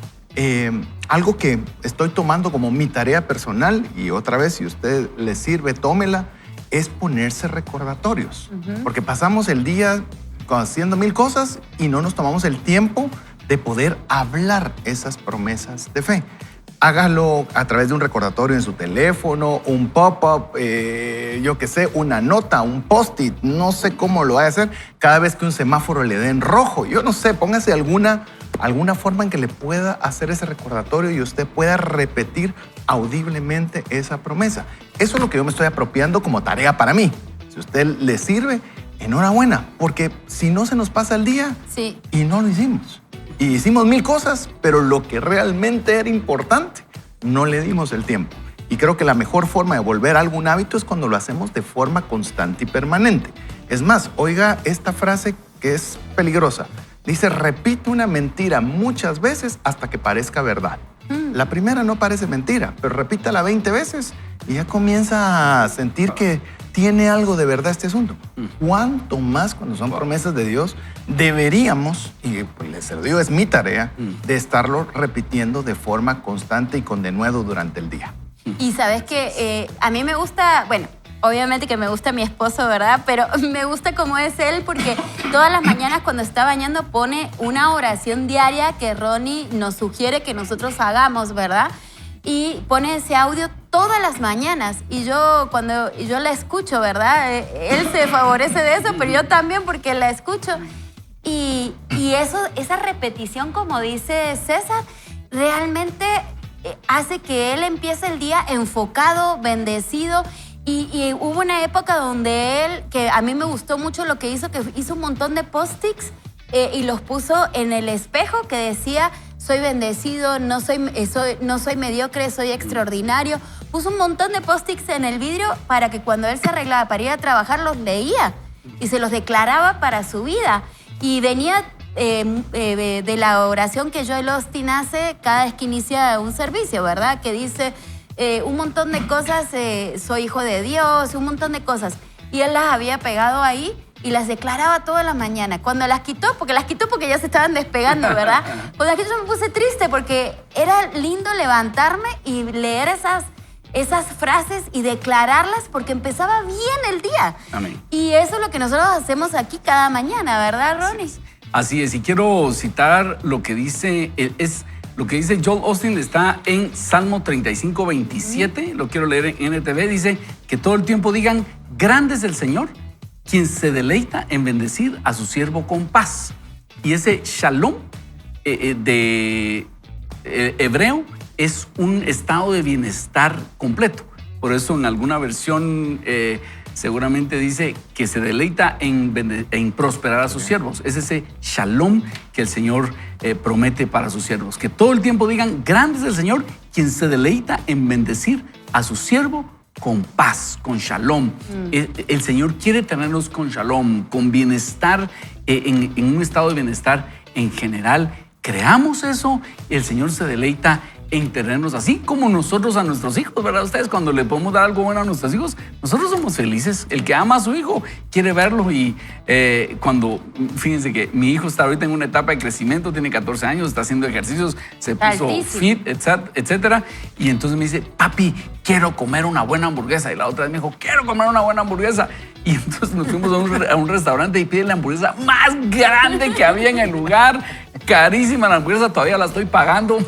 algo que estoy tomando como mi tarea personal, y otra vez, si a usted le sirve, tómela, es ponerse recordatorios. Porque pasamos el día haciendo 1000 cosas y no nos tomamos el tiempo de poder hablar esas promesas de fe. Hágalo a través de un recordatorio en su teléfono, un pop-up, yo qué sé, una nota, un post-it, no sé cómo lo va a hacer cada vez que un semáforo le dé en rojo. Yo no sé, póngase alguna forma en que le pueda hacer ese recordatorio y usted pueda repetir audiblemente esa promesa. Eso es lo que yo me estoy apropiando como tarea para mí. Si a usted le sirve, enhorabuena, porque si no se nos pasa el día Sí. y no lo hicimos. Y hicimos 1000 cosas, pero lo que realmente era importante, no le dimos el tiempo. Y creo que la mejor forma de volver algo un hábito es cuando lo hacemos de forma constante y permanente. Es más, oiga esta frase que es peligrosa. Dice, repite una mentira muchas veces hasta que parezca verdad. La primera no parece mentira, pero repítala 20 veces y ya comienza a sentir que tiene algo de verdad este asunto. Cuanto más cuando son promesas de Dios, deberíamos, y pues les digo, es mi tarea, de estarlo repitiendo de forma constante y con denuedo durante el día. Y sabes que a mí me gusta, bueno, obviamente que me gusta mi esposo, ¿verdad? Pero me gusta cómo es él porque todas las mañanas cuando está bañando pone una oración diaria que Ronnie nos sugiere que nosotros hagamos, ¿verdad? Y pone ese audio todas las mañanas. Y yo, cuando yo la escucho, ¿verdad? Él se favorece de eso, pero yo también porque la escucho. Y eso, esa repetición, como dice César, realmente hace que él empiece el día enfocado, bendecido. Y hubo una época donde él, que a mí me gustó mucho lo que hizo un montón de post-its y los puso en el espejo que decía, soy bendecido, no soy mediocre, soy extraordinario. Puso un montón de post-its en el vidrio para que cuando él se arreglaba para ir a trabajar los leía y se los declaraba para su vida. Y venía de la oración que Joel Osteen hace cada vez que inicia un servicio, ¿verdad? Que dice un montón de cosas, soy hijo de Dios, un montón de cosas. Y él las había pegado ahí y las declaraba toda la mañana. Cuando las quitó porque ya se estaban despegando, ¿verdad? Cuando las quitó yo me puse triste porque era lindo levantarme y leer esas frases y declararlas porque empezaba bien el día. Amén. Y eso es lo que nosotros hacemos aquí cada mañana, ¿verdad, Ronnie? Así es, y quiero citar lo que dice, Joel Osteen, está en Salmo 35, 27, lo quiero leer en NTV, dice que todo el tiempo digan, grande es el Señor, quien se deleita en bendecir a su siervo con paz. Y ese shalom de hebreo es un estado de bienestar completo. Por eso en alguna versión seguramente dice que se deleita en prosperar a sus siervos. Es ese shalom que el Señor promete para sus siervos. Que todo el tiempo digan, grande es el Señor, quien se deleita en bendecir a su siervo con paz, con shalom. El Señor quiere tenernos con shalom, con bienestar, en un estado de bienestar en general. Creamos eso, el Señor se deleita en tenernos así como nosotros a nuestros hijos, ¿verdad? Ustedes cuando le podemos dar algo bueno a nuestros hijos, nosotros somos felices. El que ama a su hijo quiere verlo y fíjense que mi hijo está ahorita en una etapa de crecimiento, tiene 14 años, está haciendo ejercicios, se puso fit, etcétera. Y entonces me dice, papi, quiero comer una buena hamburguesa. Y la otra vez me dijo, quiero comer una buena hamburguesa. Y entonces nos fuimos a un restaurante y pide la hamburguesa más grande que había en el lugar. Carísima la hamburguesa, todavía la estoy pagando.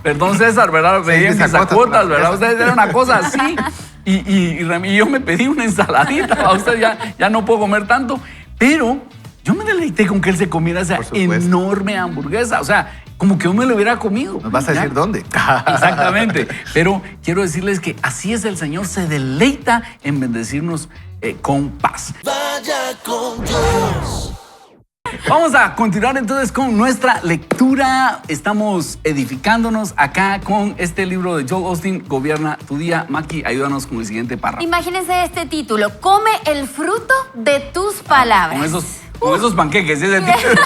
Perdón, César, ¿verdad? Pedí mis cuotas, ¿verdad? Ustedes era una cosa así. Y yo me pedí una ensaladita. Usted ya no puedo comer tanto. Pero yo me deleité con que él se comiera esa enorme hamburguesa. O sea, como que yo me lo hubiera comido. ¿Nos vas a decir dónde? Exactamente. Pero quiero decirles que así es el Señor, se deleita en bendecirnos con paz. Vaya con Dios. Vamos a continuar entonces con nuestra lectura. Estamos edificándonos acá con este libro de Joel Osteen, Gobierna tu día. Maki, ayúdanos con el siguiente párrafo. Imagínense este título, come el fruto de tus palabras. Con esos panqueques, ese título.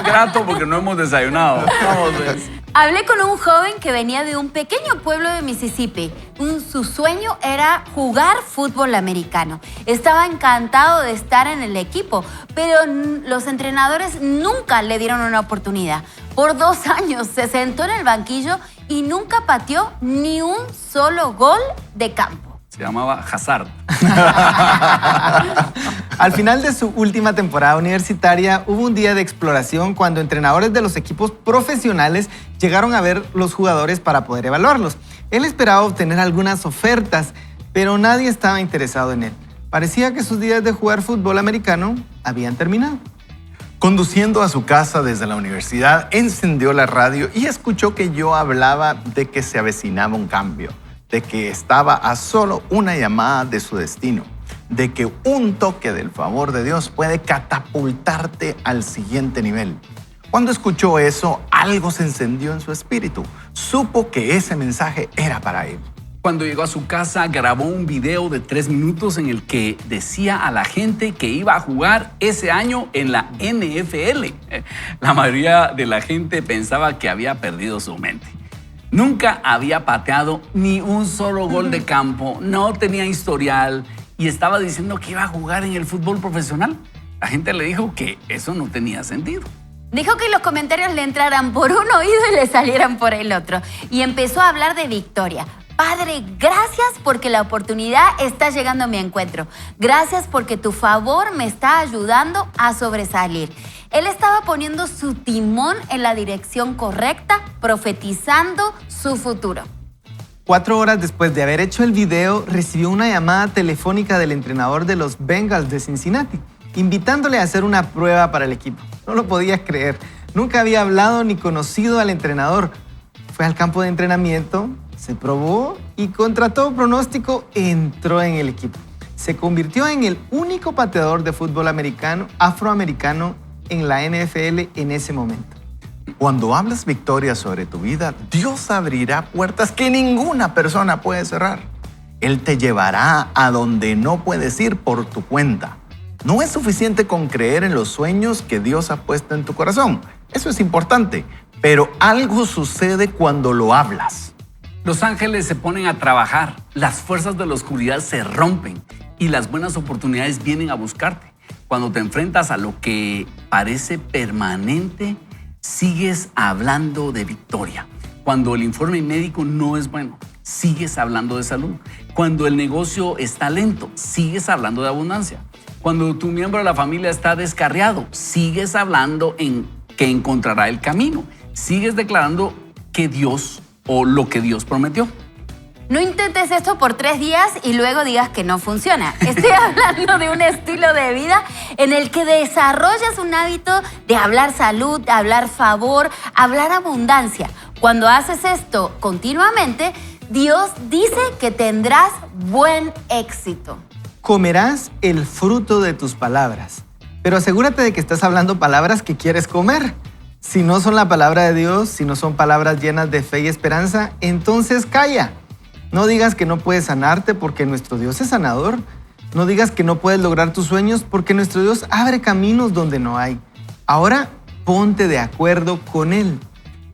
Grato porque no hemos desayunado. Vamos, pues. Hablé con un joven que venía de un pequeño pueblo de Mississippi. Su sueño era jugar fútbol americano. Estaba encantado de estar en el equipo, pero los entrenadores nunca le dieron una oportunidad. Por 2 años se sentó en el banquillo y nunca pateó ni un solo gol de campo. Se llamaba Hazard. Al final de su última temporada universitaria, hubo un día de exploración cuando entrenadores de los equipos profesionales llegaron a ver los jugadores para poder evaluarlos. Él esperaba obtener algunas ofertas, pero nadie estaba interesado en él. Parecía que sus días de jugar fútbol americano habían terminado. Conduciendo a su casa desde la universidad, encendió la radio y escuchó que yo hablaba de que se avecinaba un cambio, de que estaba a solo una llamada de su destino, de que un toque del favor de Dios puede catapultarte al siguiente nivel. Cuando escuchó eso, algo se encendió en su espíritu. Supo que ese mensaje era para él. Cuando llegó a su casa, grabó un video de 3 minutos en el que decía a la gente que iba a jugar ese año en la NFL. La mayoría de la gente pensaba que había perdido su mente. Nunca había pateado ni un solo gol de campo, no tenía historial y estaba diciendo que iba a jugar en el fútbol profesional. La gente le dijo que eso no tenía sentido. Dijo que los comentarios le entraran por un oído y le salieran por el otro. Y empezó a hablar de victoria. Padre, gracias porque la oportunidad está llegando a mi encuentro. Gracias porque tu favor me está ayudando a sobresalir. Él estaba poniendo su timón en la dirección correcta, profetizando su futuro. 4 horas después de haber hecho el video, recibió una llamada telefónica del entrenador de los Bengals de Cincinnati, invitándole a hacer una prueba para el equipo. No lo podía creer. Nunca había hablado ni conocido al entrenador. Fue al campo de entrenamiento, se probó y contra todo pronóstico entró en el equipo. Se convirtió en el único pateador de fútbol afroamericano en la NFL en ese momento. Cuando hablas victoria sobre tu vida, Dios abrirá puertas que ninguna persona puede cerrar. Él te llevará a donde no puedes ir por tu cuenta. No es suficiente con creer en los sueños que Dios ha puesto en tu corazón. Eso es importante, pero algo sucede cuando lo hablas. Los ángeles se ponen a trabajar, las fuerzas de la oscuridad se rompen y las buenas oportunidades vienen a buscarte. Cuando te enfrentas a lo que parece permanente, sigues hablando de victoria. Cuando el informe médico no es bueno, sigues hablando de salud. Cuando el negocio está lento, sigues hablando de abundancia. Cuando tu miembro de la familia está descarriado, sigues hablando en que encontrará el camino. Sigues declarando que Dios o lo que Dios prometió. No intentes esto por 3 días y luego digas que no funciona. Estoy hablando de un estilo de vida en el que desarrollas un hábito de hablar salud, hablar favor, hablar abundancia. Cuando haces esto continuamente, Dios dice que tendrás buen éxito. Comerás el fruto de tus palabras, pero asegúrate de que estás hablando palabras que quieres comer. Si no son la palabra de Dios, si no son palabras llenas de fe y esperanza, entonces calla. No digas que no puedes sanarte porque nuestro Dios es sanador. No digas que no puedes lograr tus sueños porque nuestro Dios abre caminos donde no hay. Ahora ponte de acuerdo con Él.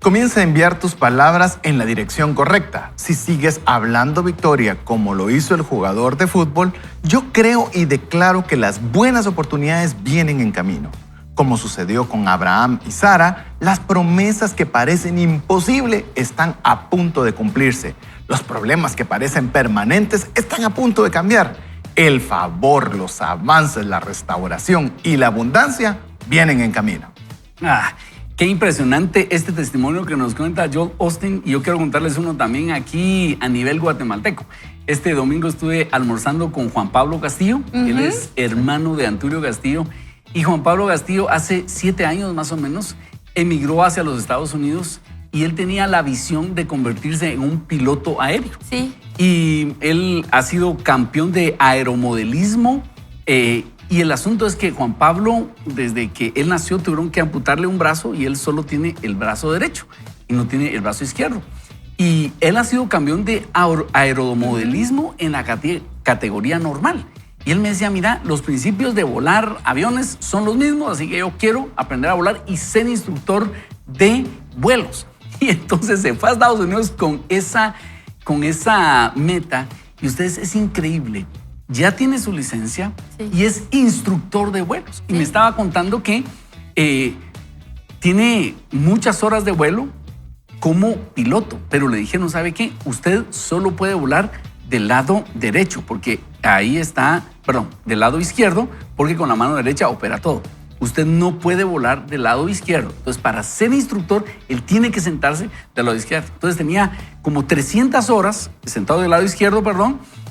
Comienza a enviar tus palabras en la dirección correcta. Si sigues hablando victoria como lo hizo el jugador de fútbol, yo creo y declaro que las buenas oportunidades vienen en camino. Como sucedió con Abraham y Sara, las promesas que parecen imposibles están a punto de cumplirse. Los problemas que parecen permanentes están a punto de cambiar. El favor, los avances, la restauración y la abundancia vienen en camino. Qué impresionante este testimonio que nos cuenta Joel Osteen, y yo quiero contarles uno también aquí a nivel guatemalteco. Este domingo estuve almorzando con Juan Pablo Castillo. Él es hermano de Antulio Castillo. Y Juan Pablo Castillo hace 7 años más o menos emigró hacia los Estados Unidos y él tenía la visión de convertirse en un piloto aéreo. Sí. Y él ha sido campeón de aeromodelismo. Y el asunto es que Juan Pablo, desde que él nació, tuvieron que amputarle un brazo y él solo tiene el brazo derecho y no tiene el brazo izquierdo. Y él ha sido campeón de aeromodelismo en la categoría normal. Y él me decía, mira, los principios de volar aviones son los mismos, así que yo quiero aprender a volar y ser instructor de vuelos. Y entonces se fue a Estados Unidos con esa meta. Y ustedes, es increíble. Ya tiene su licencia y es instructor de vuelos. Y me estaba contando que tiene muchas horas de vuelo como piloto. Pero le dije, no sabe qué, usted solo puede volar del lado derecho, porque ahí está, perdón, del lado izquierdo, porque con la mano derecha opera todo. Usted no puede volar del lado izquierdo. Entonces, para ser instructor, él tiene que sentarse del lado izquierdo. Entonces, tenía como 300 horas sentado del lado izquierdo,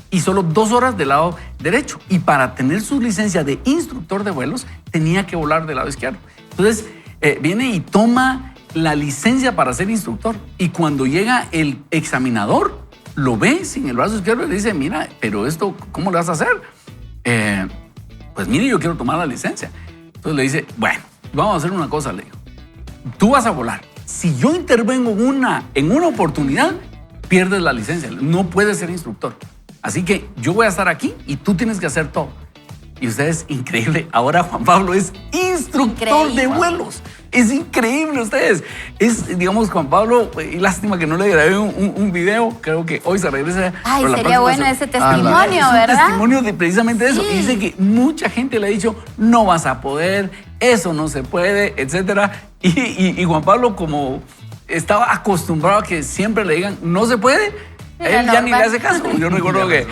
y solo 2 horas del lado derecho. Y para tener su licencia de instructor de vuelos, tenía que volar del lado izquierdo. Entonces, viene y toma la licencia para ser instructor. Y cuando llega el examinador, lo ve sin el brazo izquierdo y le dice, mira, pero esto, ¿cómo le vas a hacer? Pues mire, yo quiero tomar la licencia. Entonces le dice, bueno, vamos a hacer una cosa, le digo. Tú vas a volar. Si yo intervengo en una oportunidad, pierdes la licencia. No puedes ser instructor. Así que yo voy a estar aquí y tú tienes que hacer todo. Y ustedes, increíble, ahora Juan Pablo es instructor de vuelos. Es increíble ustedes. Es, digamos, Juan Pablo, lástima que no le grabé un video, creo que hoy se regresa. Ay, sería bueno ese testimonio, ¿verdad? Es un testimonio de precisamente eso. Y dice que mucha gente le ha dicho, no vas a poder, eso no se puede, etc. Y Juan Pablo, como estaba acostumbrado a que siempre le digan, no se puede, él ya ni le hace caso. Yo recuerdo que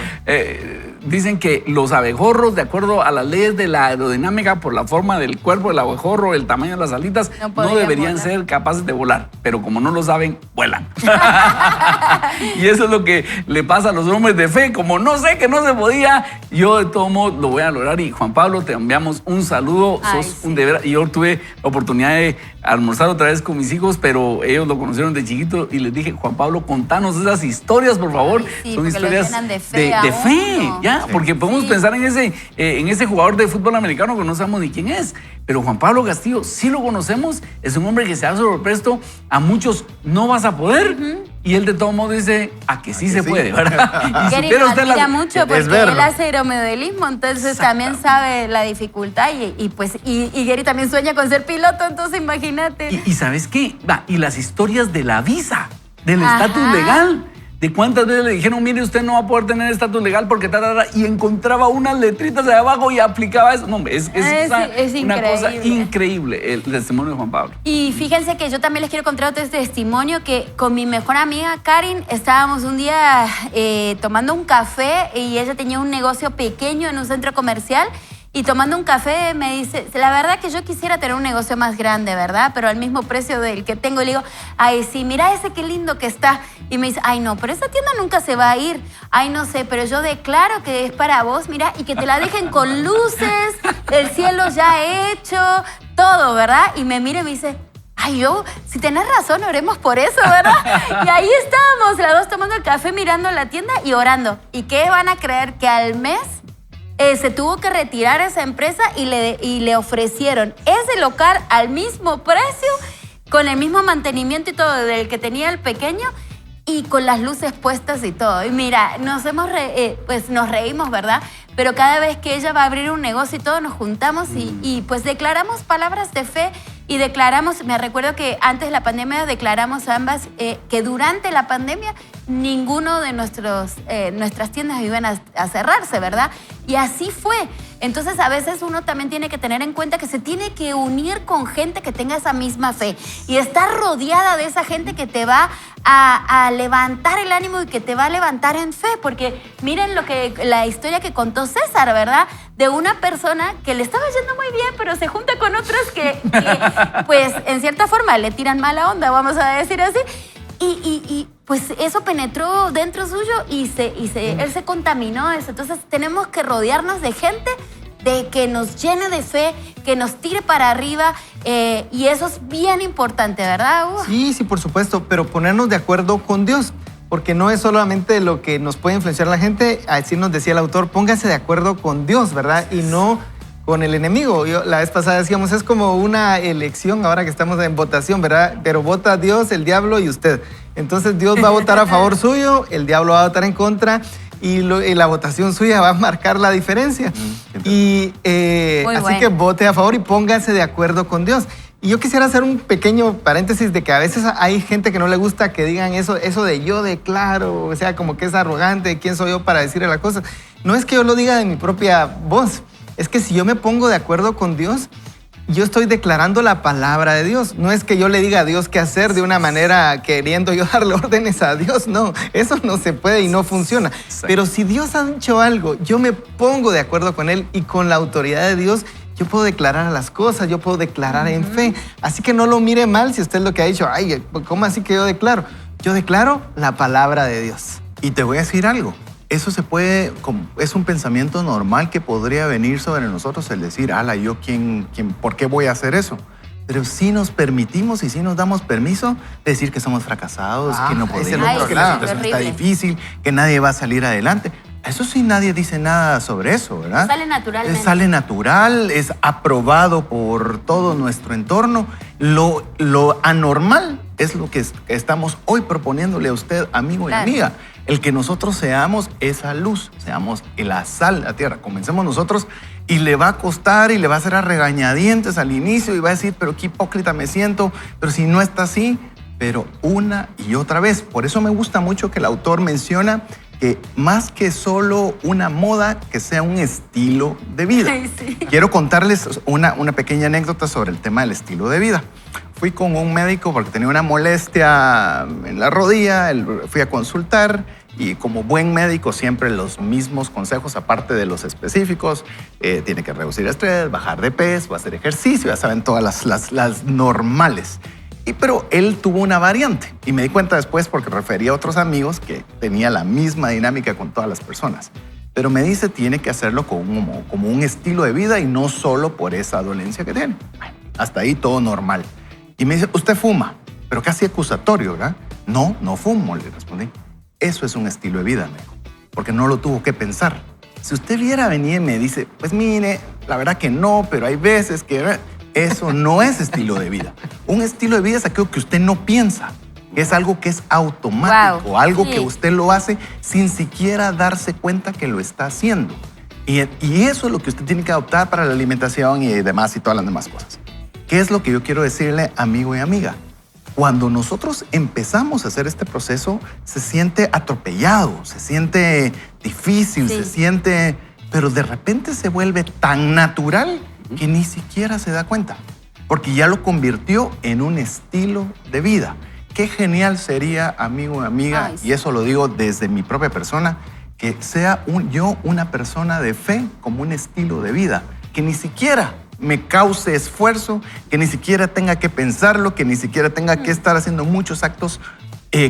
dicen que los abejorros, de acuerdo a las leyes de la aerodinámica, por la forma del cuerpo del abejorro, el tamaño de las alitas, no deberían ser capaces de volar. Pero como no lo saben, vuelan. Y eso es lo que le pasa a los hombres de fe. Como no sé que no se podía, yo de todo modo lo voy a lograr. Y Juan Pablo, te enviamos un saludo. Sos un deber. Y yo tuve la oportunidad de almorzar otra vez con mis hijos, pero ellos lo conocieron de chiquito y les dije, Juan Pablo, contanos esas historias, por favor. Son historias de fe, ¿ya? Porque podemos pensar en ese jugador de fútbol americano que no sabemos ni quién es. Pero Juan Pablo Castillo, sí lo conocemos, es un hombre que se ha sobrepuesto a muchos, no vas a poder. Y él de todo modo dice, a que sí se puede, ¿verdad? Gary lo admira mucho porque él hace aeromodelismo, entonces también sabe la dificultad y Gary también sueña con ser piloto, entonces imagínate. ¿Y sabes qué? Y las historias de la visa, del estatus legal. De cuántas veces le dijeron, mire, usted no va a poder tener estatus legal porque y encontraba unas letritas de abajo y aplicaba eso. No, es una cosa increíble el testimonio de Juan Pablo. Y fíjense que yo también les quiero contar otro testimonio que con mi mejor amiga Karin estábamos un día tomando un café y ella tenía un negocio pequeño en un centro comercial. Y tomando un café me dice, la verdad que yo quisiera tener un negocio más grande, ¿verdad? Pero al mismo precio del que tengo. Y le digo, ay, sí, mira ese qué lindo que está. Y me dice, ay, no, pero esa tienda nunca se va a ir. Ay, no sé, pero yo declaro que es para vos, mira, y que te la dejen con luces, el cielo ya hecho, todo, ¿verdad? Y me mira y me dice, ay, si tenés razón, oremos por eso, ¿verdad? Y ahí estábamos, las dos tomando el café, mirando la tienda y orando. ¿Y qué van a creer? Que al mes se tuvo que retirar esa empresa y le ofrecieron ese local al mismo precio, con el mismo mantenimiento y todo del que tenía el pequeño y con las luces puestas y todo. Y mira, nos reímos, ¿verdad? Pero cada vez que ella va a abrir un negocio y todo, nos juntamos y pues declaramos palabras de fe y declaramos, me recuerdo que antes de la pandemia declaramos ambas que durante la pandemia ninguno de nuestras tiendas iban a cerrarse, ¿verdad? Y así fue. Entonces a veces uno también tiene que tener en cuenta que se tiene que unir con gente que tenga esa misma fe y estar rodeada de esa gente que te va a levantar el ánimo y que te va a levantar en fe, porque miren la historia que contó César, ¿verdad? De una persona que le estaba yendo muy bien, pero se junta con otros que pues en cierta forma le tiran mala onda, vamos a decir así, y pues eso penetró dentro suyo y él se contaminó de eso. Entonces tenemos que rodearnos de gente de que nos llene de fe, que nos tire para arriba, y eso es bien importante, ¿verdad, Hugo? Sí, por supuesto, pero ponernos de acuerdo con Dios, porque no es solamente lo que nos puede influenciar la gente. Así nos decía el autor, póngase de acuerdo con Dios, ¿verdad? Y no con el enemigo. La vez pasada decíamos, es como una elección ahora que estamos en votación, ¿verdad? Pero vota Dios, el diablo y usted. Entonces Dios va a votar a favor suyo, el diablo va a votar en contra y la votación suya va a marcar la diferencia. Así que vote a favor y póngase de acuerdo con Dios. Y yo quisiera hacer un pequeño paréntesis de que a veces hay gente que no le gusta que digan eso de yo declaro, o sea, como que es arrogante, ¿quién soy yo para decirle la cosa? No es que yo lo diga de mi propia voz, es que si yo me pongo de acuerdo con Dios, yo estoy declarando la palabra de Dios. No es que yo le diga a Dios qué hacer de una manera queriendo yo darle órdenes a Dios. No, eso no se puede y no funciona. Pero si Dios ha dicho algo, yo me pongo de acuerdo con Él y con la autoridad de Dios, yo puedo declarar las cosas, yo puedo declarar en fe. Así que no lo mire mal si usted es lo que ha dicho. Ay, ¿cómo así que yo declaro? Yo declaro la palabra de Dios. Y te voy a decir algo. Eso se puede, es un pensamiento normal que podría venir sobre nosotros el decir, ala, yo ¿por qué voy a hacer eso? Pero si nos permitimos y si nos damos permiso de decir que somos fracasados, que no podemos, que la situación está difícil, que nadie va a salir adelante. Eso sí, nadie dice nada sobre eso, ¿verdad? Sale naturalmente. Sale natural, es aprobado por todo nuestro entorno. Lo anormal es lo que estamos hoy proponiéndole a usted, amigo y amiga. El que nosotros seamos esa luz, seamos la sal de la tierra. Comencemos nosotros y le va a costar y le va a hacer a regañadientes al inicio y va a decir, pero qué hipócrita me siento, pero si no está así, pero una y otra vez. Por eso me gusta mucho que el autor menciona que más que solo una moda, que sea un estilo de vida. Ay, sí. Quiero contarles una pequeña anécdota sobre el tema del estilo de vida. Fui con un médico porque tenía una molestia en la rodilla, fui a consultar y como buen médico siempre los mismos consejos, aparte de los específicos. Tiene que reducir el estrés, bajar de peso, hacer ejercicio, ya saben, todas las normales. Pero él tuvo una variante y me di cuenta después porque refería a otros amigos que tenía la misma dinámica con todas las personas. Pero me dice, tiene que hacerlo como un estilo de vida y no solo por esa dolencia que tiene. Hasta ahí todo normal. Y me dice, ¿usted fuma? Pero casi acusatorio, ¿verdad? No, no fumo, le respondí. Eso es un estilo de vida, me dijo, porque no lo tuvo que pensar. Si usted viera venir y me dice, pues mire, la verdad que no, pero hay veces que... Eso no es estilo de vida. Un estilo de vida es aquello que usted no piensa, que es algo que es automático, algo que usted lo hace sin siquiera darse cuenta que lo está haciendo. Y eso es lo que usted tiene que adoptar para la alimentación y demás y todas las demás cosas. ¿Qué es lo que yo quiero decirle, amigo y amiga? Cuando nosotros empezamos a hacer este proceso, se siente atropellado, se siente difícil, se siente... Pero de repente se vuelve tan natural que ni siquiera se da cuenta, porque ya lo convirtió en un estilo de vida. Qué genial sería, amigo y amiga, y eso lo digo desde mi propia persona, que sea yo una persona de fe como un estilo de vida, que ni siquiera me cause esfuerzo, que ni siquiera tenga que pensarlo, que ni siquiera tenga que estar haciendo muchos actos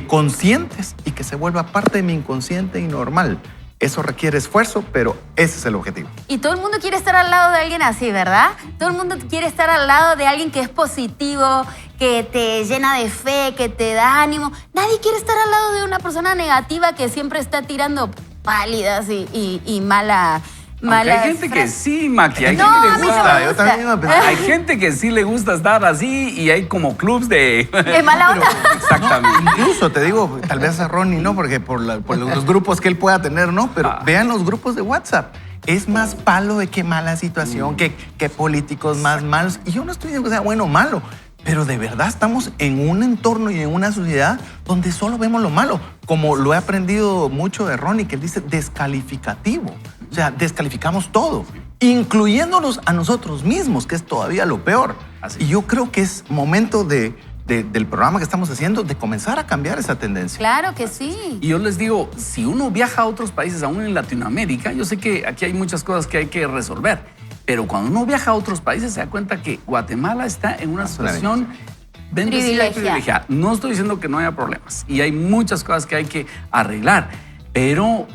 conscientes y que se vuelva parte de mi inconsciente y normal. Eso requiere esfuerzo, pero ese es el objetivo. Y todo el mundo quiere estar al lado de alguien así, ¿verdad? Todo el mundo quiere estar al lado de alguien que es positivo, que te llena de fe, que te da ánimo. Nadie quiere estar al lado de una persona negativa que siempre está tirando pálidas y mala... Hay gente que sí, Maqui, hay No, gente a que mí le no gusta. me Yo también iba a pensar. Hay gente que sí le gusta estar así y hay como clubs de... ¿De mala onda? Exactamente. Incluso te digo, tal vez a Ronnie no, porque por los grupos que él pueda tener, no, pero vean los grupos de WhatsApp. Es más palo de qué mala situación, qué políticos más malos. Y yo no estoy diciendo que sea bueno o malo, pero de verdad estamos en un entorno y en una sociedad donde solo vemos lo malo. Como lo he aprendido mucho de Ronnie, que él dice descalificativo. O sea, descalificamos todo, incluyéndonos a nosotros mismos, que es todavía lo peor. Y yo creo que es momento del programa que estamos haciendo de comenzar a cambiar esa tendencia. Claro que sí. Y yo les digo, si uno viaja a otros países, aún en Latinoamérica, yo sé que aquí hay muchas cosas que hay que resolver, pero cuando uno viaja a otros países se da cuenta que Guatemala está en una situación bendecida y privilegiada. No estoy diciendo que no haya problemas y hay muchas cosas que hay que arreglar, pero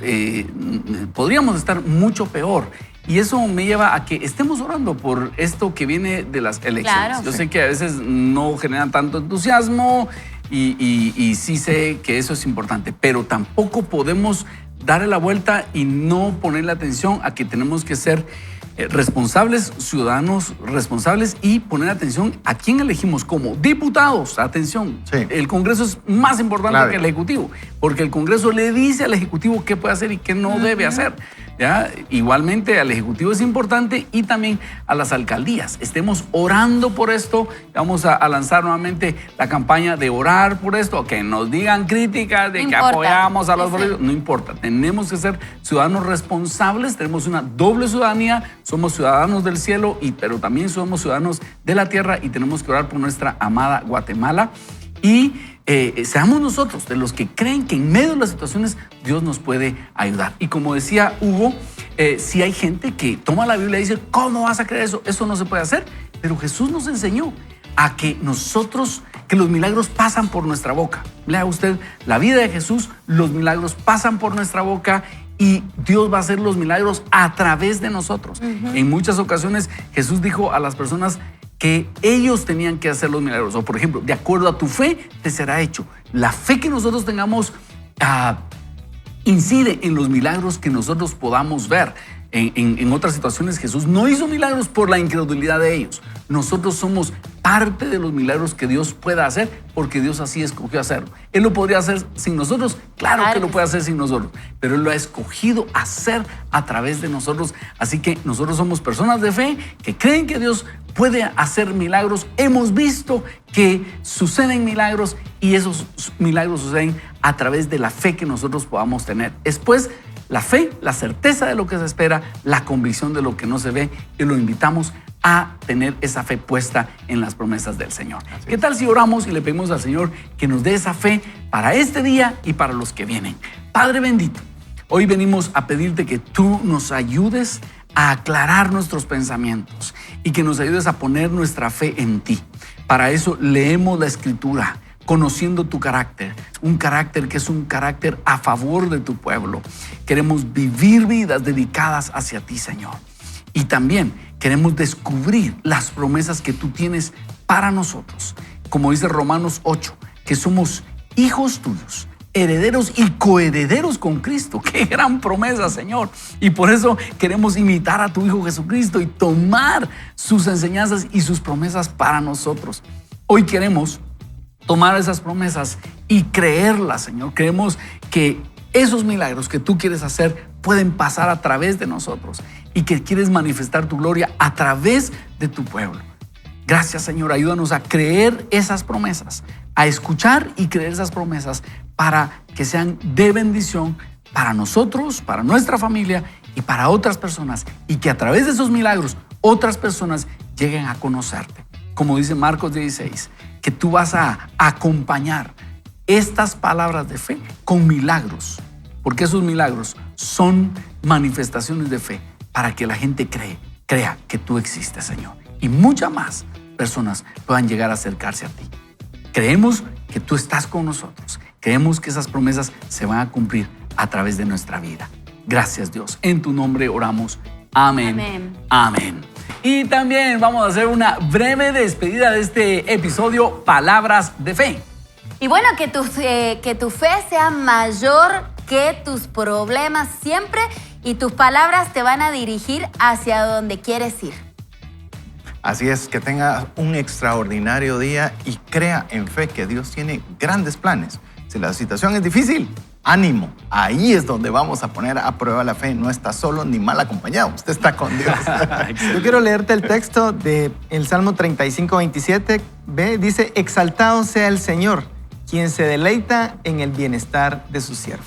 podríamos estar mucho peor. Y eso me lleva a que estemos orando por esto que viene de las elecciones. Claro. Yo sé que a veces no generan tanto entusiasmo y sí sé que eso es importante, pero tampoco podemos darle la vuelta y no ponerle atención a que tenemos que ser responsables, ciudadanos responsables y poner atención a quién elegimos como diputados. Atención, el Congreso es más importante que el Ejecutivo, porque el Congreso le dice al Ejecutivo qué puede hacer y qué no debe hacer. ¿ya? Igualmente al Ejecutivo es importante y también a las alcaldías. Estemos orando por esto. Vamos a lanzar nuevamente la campaña de orar por esto. Que nos digan críticas de No que importa. apoyamos a los Sí. políticos. No importa. Tenemos que ser ciudadanos responsables. Tenemos una doble ciudadanía. Somos ciudadanos del cielo, pero también somos ciudadanos de la tierra y tenemos que orar por nuestra amada Guatemala. Y seamos nosotros de los que creen que en medio de las situaciones Dios nos puede ayudar. Y como decía Hugo, si hay gente que toma la Biblia y dice, ¿cómo vas a creer eso? Eso no se puede hacer. Pero Jesús nos enseñó a que que los milagros pasan por nuestra boca. Lea usted la vida de Jesús, los milagros pasan por nuestra boca y Dios va a hacer los milagros a través de nosotros. En muchas ocasiones Jesús dijo a las personas que ellos tenían que hacer los milagros. O por ejemplo, de acuerdo a tu fe te será hecho. La fe que nosotros tengamos incide en los milagros que nosotros podamos ver. En otras situaciones Jesús no hizo milagros por la incredulidad de ellos. Nosotros somos parte de los milagros que Dios pueda hacer porque Dios así escogió hacerlo. Él lo podría hacer sin nosotros, claro que lo puede hacer sin nosotros, pero Él lo ha escogido hacer a través de nosotros. Así que nosotros somos personas de fe que creen que Dios puede hacer milagros. Hemos visto que suceden milagros y esos milagros suceden a través de la fe que nosotros podamos tener. Después, la fe, la certeza de lo que se espera, la convicción de lo que no se ve, y lo invitamos a tener esa fe puesta en las promesas del Señor. ¿Qué tal si oramos y le pedimos al Señor que nos dé esa fe para este día y para los que vienen? Padre bendito, hoy venimos a pedirte que tú nos ayudes a aclarar nuestros pensamientos y que nos ayudes a poner nuestra fe en ti. Para eso leemos la Escritura, conociendo tu carácter, un carácter que es un carácter a favor de tu pueblo. Queremos vivir vidas dedicadas hacia ti, Señor. Y también queremos descubrir las promesas que tú tienes para nosotros. Como dice Romanos 8, que somos hijos tuyos, herederos y coherederos con Cristo. ¡Qué gran promesa, Señor! Y por eso queremos imitar a tu Hijo Jesucristo y tomar sus enseñanzas y sus promesas para nosotros. Hoy queremos tomar esas promesas y creerlas, Señor. Creemos que esos milagros que tú quieres hacer pueden pasar a través de nosotros y que quieres manifestar tu gloria a través de tu pueblo. Gracias, Señor. Ayúdanos a creer esas promesas, a escuchar y creer esas promesas para que sean de bendición para nosotros, para nuestra familia y para otras personas, y que a través de esos milagros otras personas lleguen a conocerte. Como dice Marcos 16, que tú vas a acompañar estas palabras de fe con milagros, porque esos milagros son manifestaciones de fe para que la gente crea que tú existes, Señor, y muchas más personas puedan llegar a acercarse a ti. Creemos que tú estás con nosotros. Creemos que esas promesas se van a cumplir a través de nuestra vida. Gracias, Dios. En tu nombre oramos. Amén. Amén. Amén. Y también vamos a hacer una breve despedida de este episodio, Palabras de Fe. Y bueno, que tu fe sea mayor que tus problemas siempre, y tus palabras te van a dirigir hacia donde quieres ir. Así es, que tenga un extraordinario día y crea en fe que Dios tiene grandes planes. Si la situación es difícil, ánimo. Ahí es donde vamos a poner a prueba la fe. No está solo ni mal acompañado. Usted está con Dios. Yo quiero leerte el texto del Salmo 35, 27. Ve, dice, exaltado sea el Señor, quien se deleita en el bienestar de su siervo.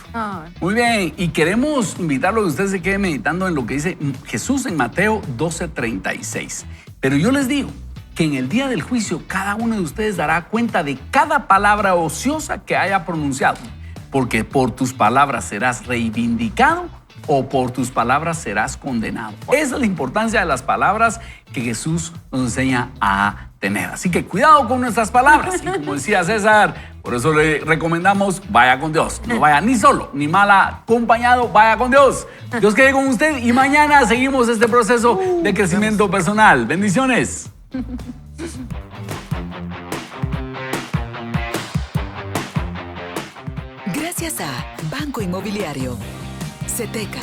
Muy bien, y queremos invitarlo a que usted se quede meditando en lo que dice Jesús en Mateo 12:36. Pero yo les digo que en el día del juicio cada uno de ustedes dará cuenta de cada palabra ociosa que haya pronunciado, porque por tus palabras serás reivindicado o por tus palabras serás condenado. Esa es la importancia de las palabras que Jesús nos enseña a tener. Así que cuidado con nuestras palabras. Y como decía César, por eso le recomendamos, vaya con Dios. No vaya ni solo, ni mal acompañado, vaya con Dios. Dios quede con usted y mañana seguimos este proceso de crecimiento personal. Bendiciones. Gracias a Banco Inmobiliario, Ceteca,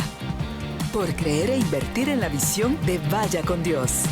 por creer e invertir en la visión de Vaya con Dios.